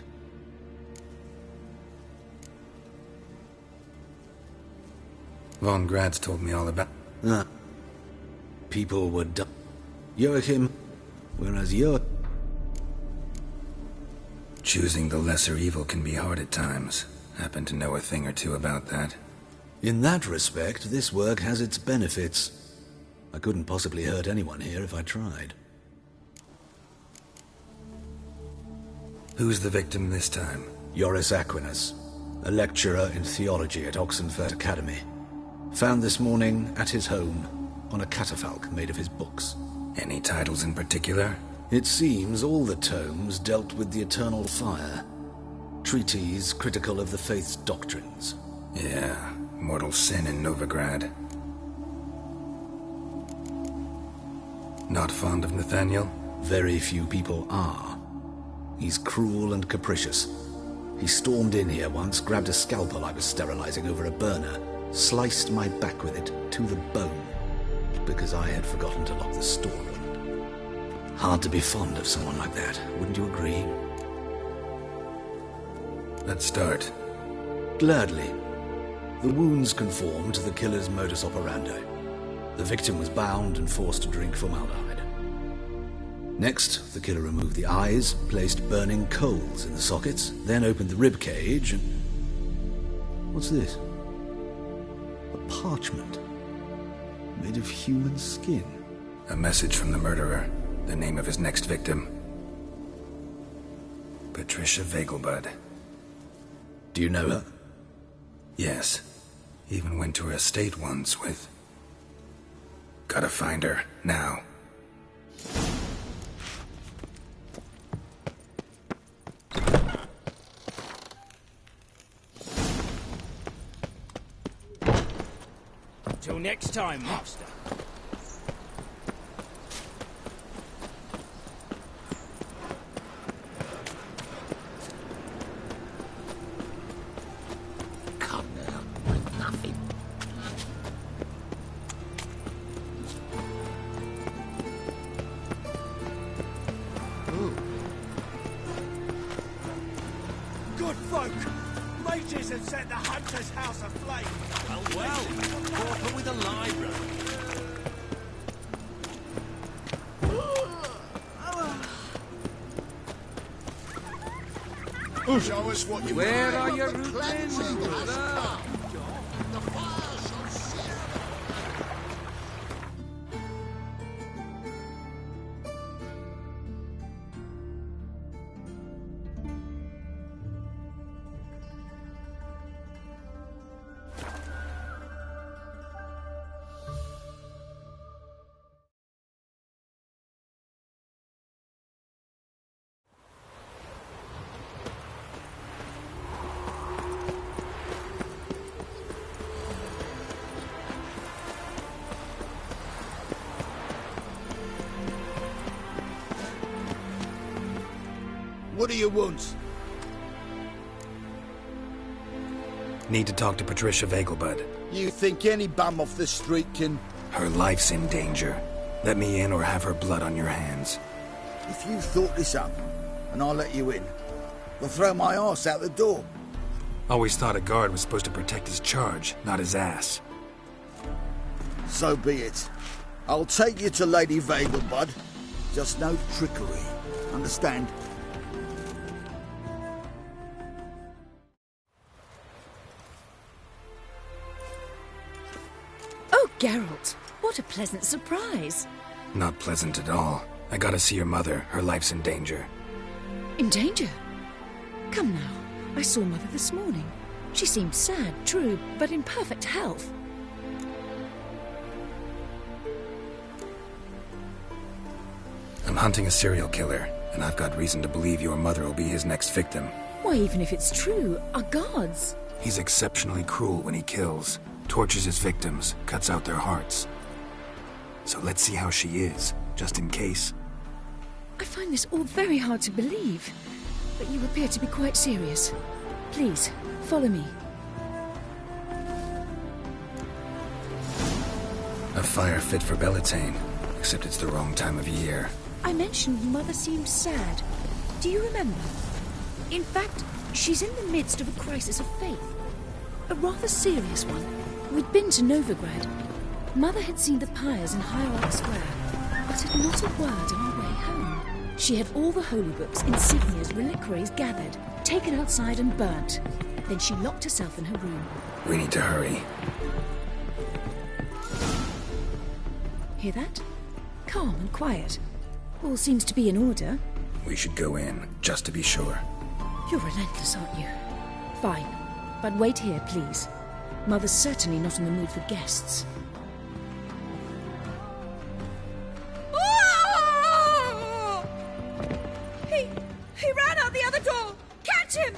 Von Graz told me all about... People were Joachim, whereas Choosing the lesser evil can be hard at times. Happen to know a thing or two about that. In that respect, this work has its benefits. I couldn't possibly hurt anyone here if I tried. Who's the victim this time? Joris Aquinas, a lecturer in theology at Oxenfurt Academy. Found this morning at his home on a catafalque made of his books. Any titles in particular? It seems all the tomes dealt with the eternal fire. Treatises critical of the faith's doctrines. Yeah, mortal sin in Novigrad. Not fond of Nathaniel? Very few people are. He's cruel and capricious. He stormed in here once, grabbed a scalpel I was sterilizing over a burner, sliced my back with it to the bone, because I had forgotten to lock the storeroom. Hard to be fond of someone like that, wouldn't you agree? Let's start. Gladly. The wounds conform to the killer's modus operandi. The victim was bound and forced to drink formaldehyde. Next, the killer removed the eyes, placed burning coals in the sockets, then opened the rib cage and... What's this? A parchment made of human skin. A message from the murderer. The name of his next victim. Patricia Vegelbud. Do you know her? Yes. Even went to her estate once with... Gotta find her, now. Till next time, master. Come now, with nothing. Good folk! Mages have set the hunter's house aflame! Well, proper with a library. Show us what you Where are your your rootlings? The fire shall sear. What do you want? Need to talk to Patricia Vegelbud. You think any bum off the street can... Her life's in danger. Let me in or have her blood on your hands. If you thought this up, and I'll let you in. Or throw my arse out the door. Always thought a guard was supposed to protect his charge, not his ass. So be it. I'll take you to Lady Vega, bud. Just no trickery. Understand? Oh, Geralt, what a pleasant surprise. Not pleasant at all. I gotta see your mother. Her life's in danger. In danger? Come now, I saw Mother this morning. She seemed sad, true, but in perfect health. I'm hunting a serial killer, and I've got reason to believe your mother will be his next victim. Why, even if it's true, our guards. He's exceptionally cruel when he kills, tortures his victims, cuts out their hearts. So let's see how she is, just in case. I find this all very hard to believe, but you appear to be quite serious. Please, follow me. A fire fit for Bellatane, except it's the wrong time of year. I mentioned Mother seemed sad. Do you remember? In fact, she's in the midst of a crisis of faith. A rather serious one. We'd been to Novigrad. Mother had seen the pyres in Hierarch Square, but had not a word on our way home. She had all the holy books, insignias, reliquaries gathered, taken outside and burnt. Then she locked herself in her room. We need to hurry. Hear that? Calm and quiet. All seems to be in order. We should go in, just to be sure. You're relentless, aren't you? Fine. But wait here, please. Mother's certainly not in the mood for guests. He ran out the other door! Catch him!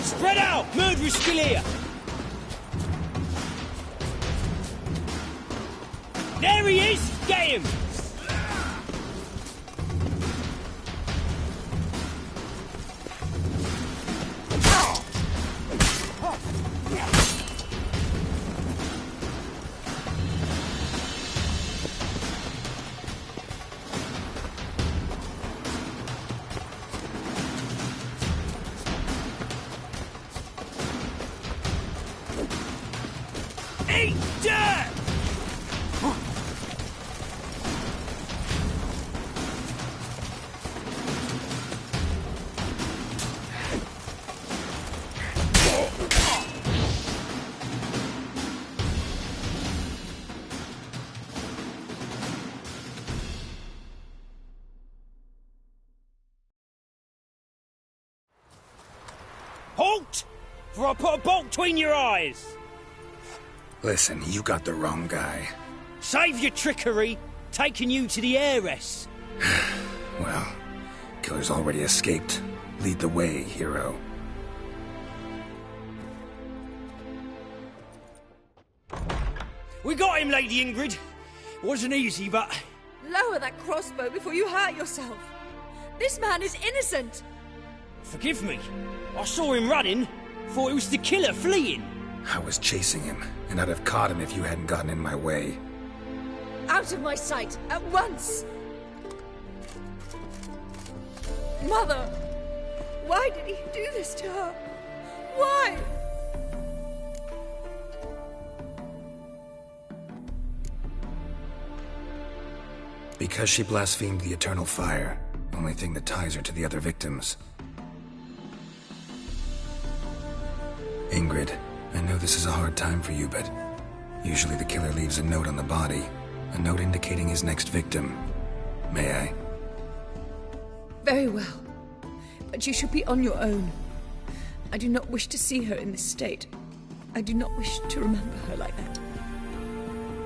Spread out! Murderer's still here! There he is! Get him! Eat dirt! Halt! For I put a bolt between your eyes! Listen, you got the wrong guy. Save your trickery, taking you to the heiress. Well, killer's already escaped. Lead the way, hero. We got him, Lady Ingrid. Wasn't easy, but... Lower that crossbow before you hurt yourself. This man is innocent. Forgive me. I saw him running. Thought it was the killer fleeing. I was chasing him, and I'd have caught him if you hadn't gotten in my way. Out of my sight, at once! Mother! Why did he do this to her? Why? Because she blasphemed the eternal fire. Only thing that ties her to the other victims. Ingrid, I know this is a hard time for you, but usually the killer leaves a note on the body. A note indicating his next victim. May I? Very well. But you should be on your own. I do not wish to see her in this state. I do not wish to remember her like that.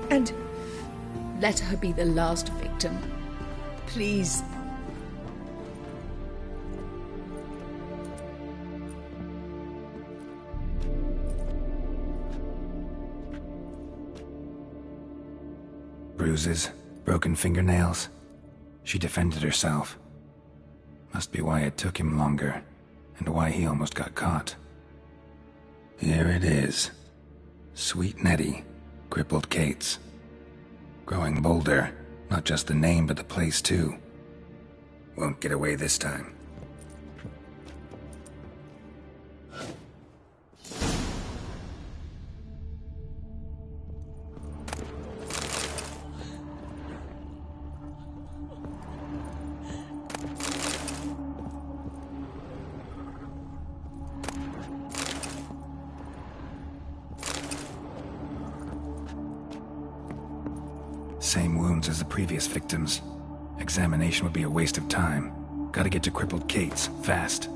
And let her be the last victim. Please. Bruises, broken fingernails. She defended herself. Must be why it took him longer. and why he almost got caught. Here it is. Sweet Nettie, crippled Kate's. Growing bolder, not just the name but the place too. Won't get away this time. Same wounds as the previous victims. Examination would be a waste of time. Gotta get to crippled Kate's, fast.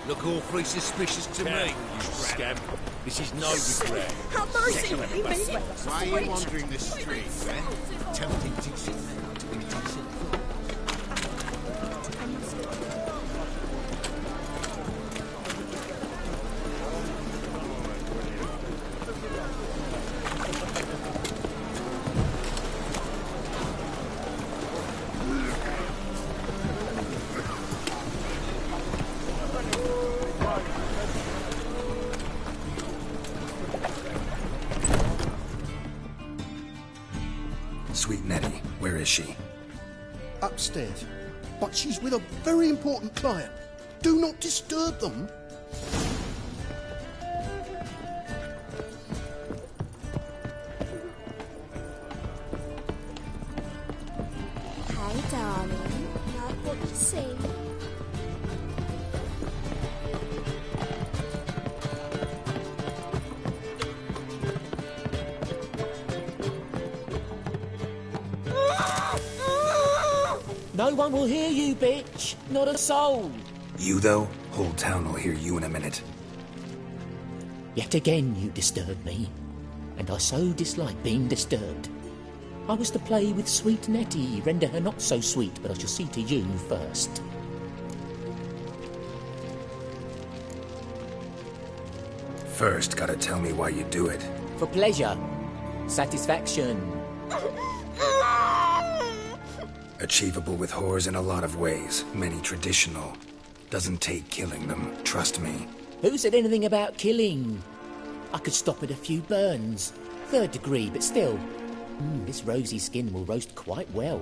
Look awfully suspicious to me, you scamp. This is no regret. Have mercy! Why are you wandering the streets, eh? Tempting decent men to be decent. Sweet Nettie, where is she? Upstairs. But she's with a very important client. Do not disturb them. Hey, darling. Like what you see? No one will hear you, bitch. Not a soul. You, though? Whole town will hear you in a minute. Yet again you disturb me, and I so dislike being disturbed. I was to play with sweet Nettie, render her not so sweet, but I shall see to you first. First, gotta tell me why you do it. For pleasure. Satisfaction. Achievable with whores in a lot of ways, many traditional. Doesn't take killing them, trust me. Who said anything about killing? I could stop at a few burns. 3rd degree, but still. This rosy skin will roast quite well.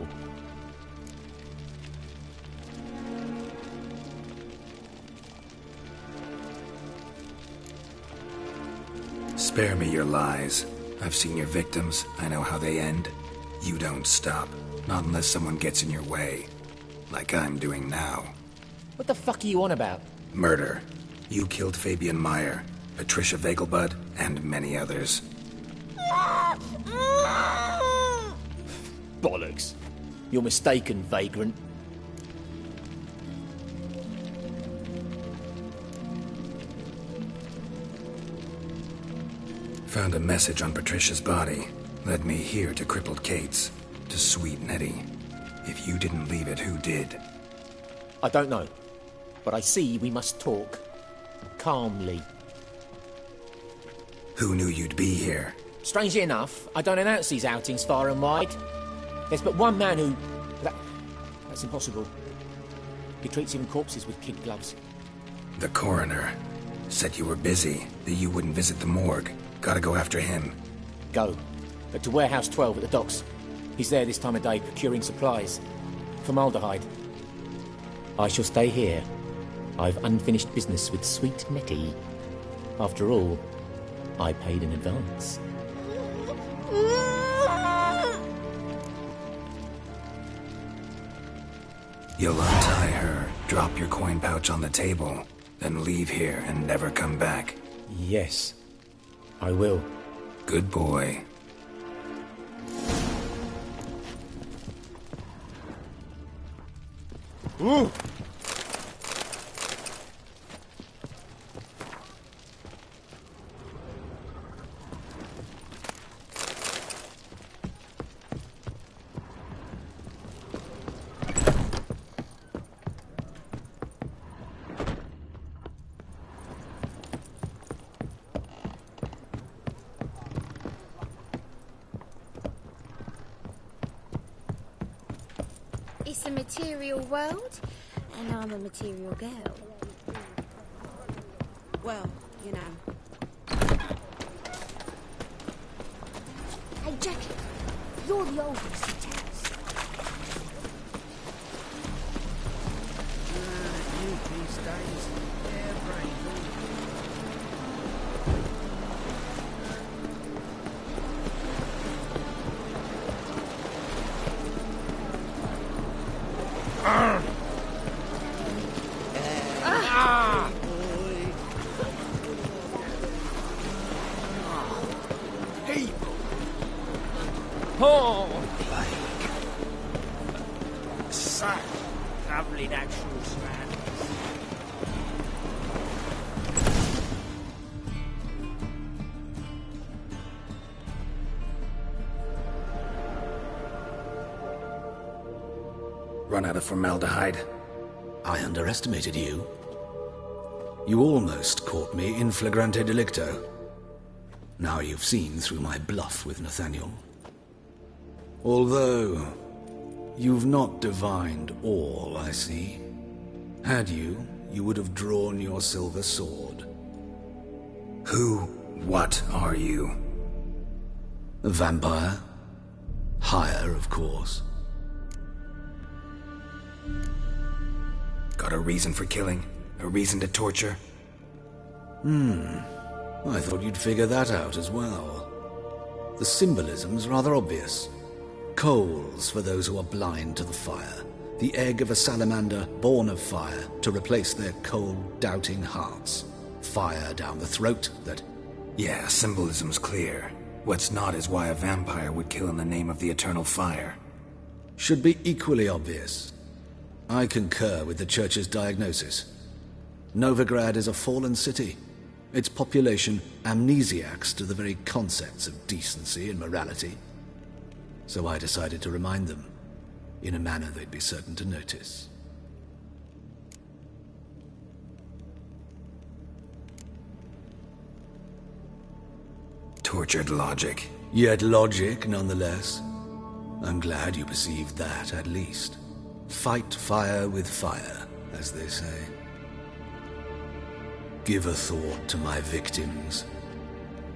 Spare me your lies. I've seen your victims, I know how they end. You don't stop. Not unless someone gets in your way. Like I'm doing now. What the fuck are you on about? Murder. You killed Fabian Meyer, Patricia Vegelbud, and many others. Bollocks. You're mistaken, vagrant. Found a message on Patricia's body. Led me here to crippled Kate's. To sweet Nettie. If you didn't leave it, who did? I don't know. But I see we must talk. Calmly. Who knew you'd be here? Strangely enough, I don't announce these outings far and wide. There's but one man who... That's impossible. He treats even corpses with kid gloves. The coroner said you were busy, that you wouldn't visit the morgue. Gotta go after him. Go. But to Warehouse 12 at the docks. He's there this time of day procuring supplies. Formaldehyde. I shall stay here. I've unfinished business with sweet Nettie. After all, I paid in advance. You'll untie her, drop your coin pouch on the table, then leave here and never come back. Yes, I will. Good boy. Ooh! It's a material world, and I'm a material girl. Well, you know. Hey, Jackie, you're the oldest in town. You these days, they're brave. Oh! Plague. Such lovely natural surroundings. Run out of formaldehyde. I underestimated you. You almost caught me in flagrante delicto. Now you've seen through my bluff with Nathaniel. Although, you've not divined all, I see. Had you, you would have drawn your silver sword. What are you? A vampire. Higher, of course. Got a reason for killing? A reason to torture? I thought you'd figure that out as well. The symbolism's rather obvious. Coals for those who are blind to the fire. The egg of a salamander born of fire to replace their cold, doubting hearts. Fire down the throat that... Yeah, symbolism's clear. What's not is why a vampire would kill in the name of the eternal fire. Should be equally obvious. I concur with the Church's diagnosis. Novigrad is a fallen city. Its population amnesiacs to the very concepts of decency and morality. So I decided to remind them, in a manner they'd be certain to notice. Tortured logic. Yet logic, nonetheless. I'm glad you perceived that, at least. Fight fire with fire, as they say. Give a thought to my victims.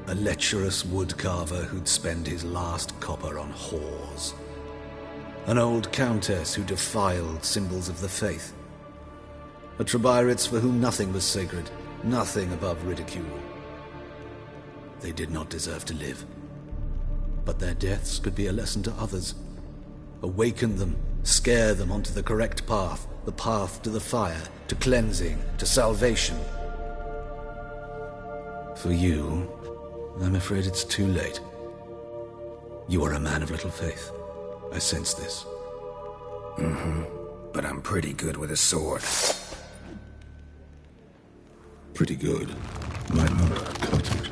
A lecherous woodcarver who'd spend his last copper on whores. An old countess who defiled symbols of the faith. A Trebirates for whom nothing was sacred, nothing above ridicule. They did not deserve to live. But their deaths could be a lesson to others. Awaken them, scare them onto the correct path, the path to the fire, to cleansing, to salvation. For you, I'm afraid it's too late. You are a man of little faith. I sense this. But I'm pretty good with a sword. Pretty good. Might not cut it.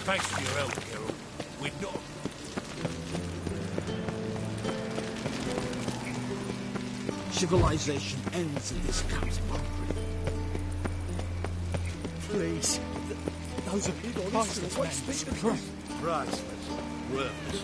Thanks for your help, Geralt. We'd not... Civilization ends in this cat's boundary. Please. Those are big monsters. What's this? Priceless. Worthless.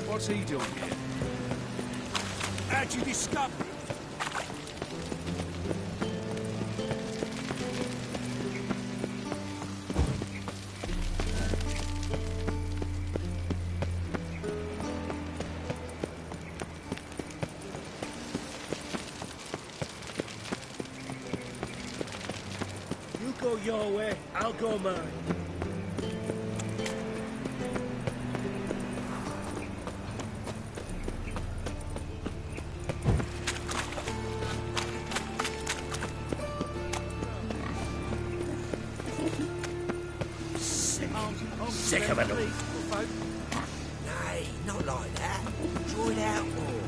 What's he doing here? How'd you discover it? You go your way, I'll go mine. Sick of it all. Nay, not like that. Draw it out more.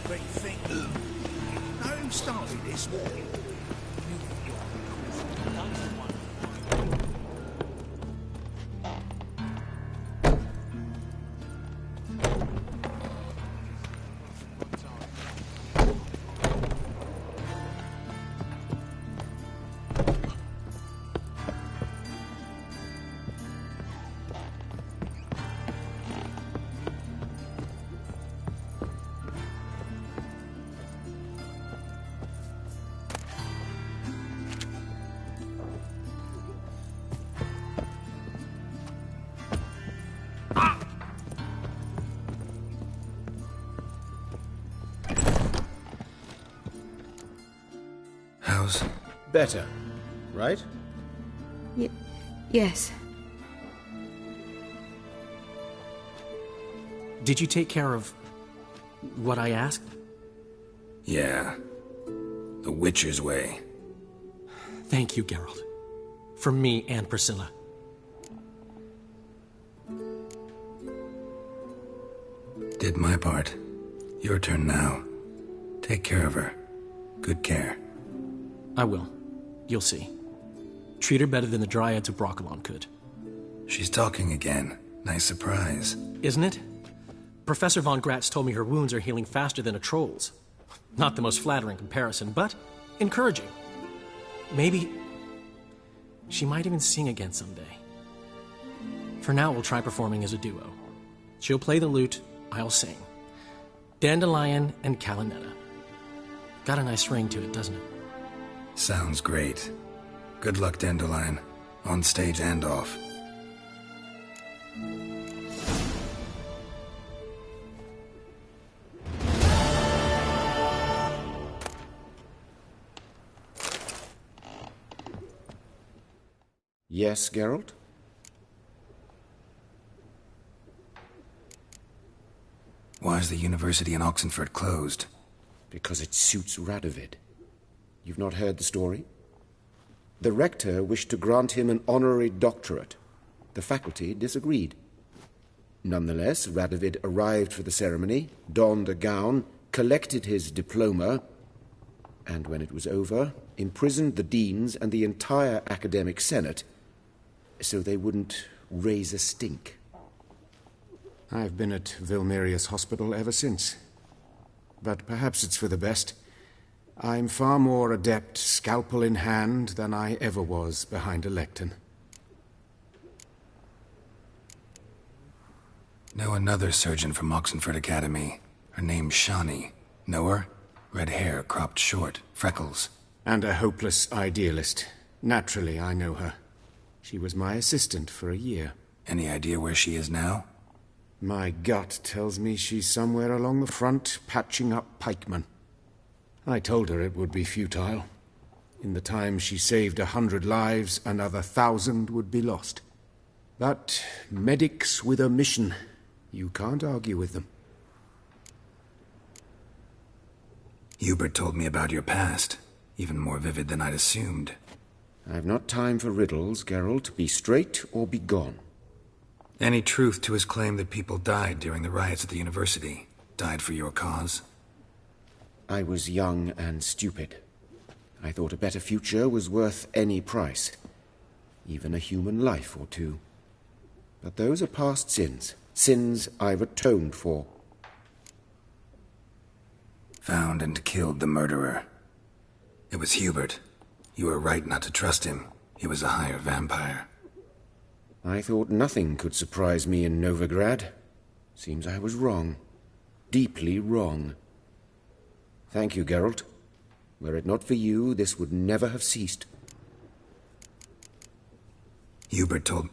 But you think... Know who started this war? How's... Better, right? Yes. Did you take care of what I asked? Yeah. The Witcher's way. Thank you, Geralt. From me and Priscilla. Did my part. Your turn now. Take care of her. Good care. I will. You'll see. Treat her better than the Dryads of Broccolon could. She's talking again. Nice surprise. Isn't it? Professor von Gratz told me her wounds are healing faster than a troll's. Not the most flattering comparison, but encouraging. Maybe she might even sing again someday. For now, we'll try performing as a duo. She'll play the lute, I'll sing. Dandelion and Calinetta. Got a nice ring to it, doesn't it? Sounds great. Good luck, Dandelion. On stage and off. Yes, Geralt? why's the university in Oxenford closed? Because it suits Radovid. You've not heard the story? The rector wished to grant him an honorary doctorate. The faculty disagreed. Nonetheless, Radovid arrived for the ceremony, donned a gown, collected his diploma, and when it was over, imprisoned the deans and the entire academic senate so they wouldn't raise a stink. I've been at Vilmerius Hospital ever since. But perhaps it's for the best. I'm far more adept, scalpel in hand, than I ever was behind a lectern. Know another surgeon from Oxenford Academy. Her name's Shani. Know her? Red hair, cropped short, freckles. And a hopeless idealist. Naturally, I know her. She was my assistant for a year. Any idea where she is now? My gut tells me she's somewhere along the front, patching up pikemen. I told her it would be futile. In the time she saved 100 lives, another 1,000 would be lost. But medics with a mission, you can't argue with them. Hubert told me about your past, even more vivid than I'd assumed. I've not time for riddles, Geralt. Be straight or be gone. Any truth to his claim that people died during the riots at the university? Died for your cause? I was young and stupid. I thought a better future was worth any price. Even a human life or two. But those are past sins. Sins I've atoned for. Found and killed the murderer. It was Hubert. You were right not to trust him. He was a higher vampire. I thought nothing could surprise me in Novigrad. Seems I was wrong. Deeply wrong. Thank you, Geralt. Were it not for you, this would never have ceased. Hubert told...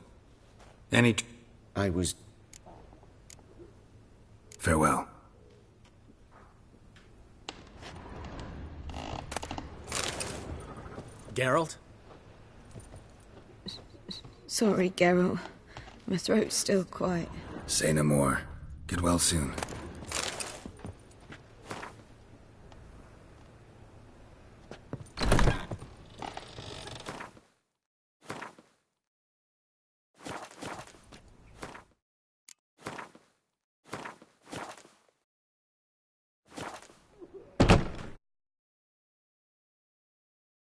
I was... Farewell. Geralt? Sorry, Geralt. My throat's still quite... Say no more. Get well soon.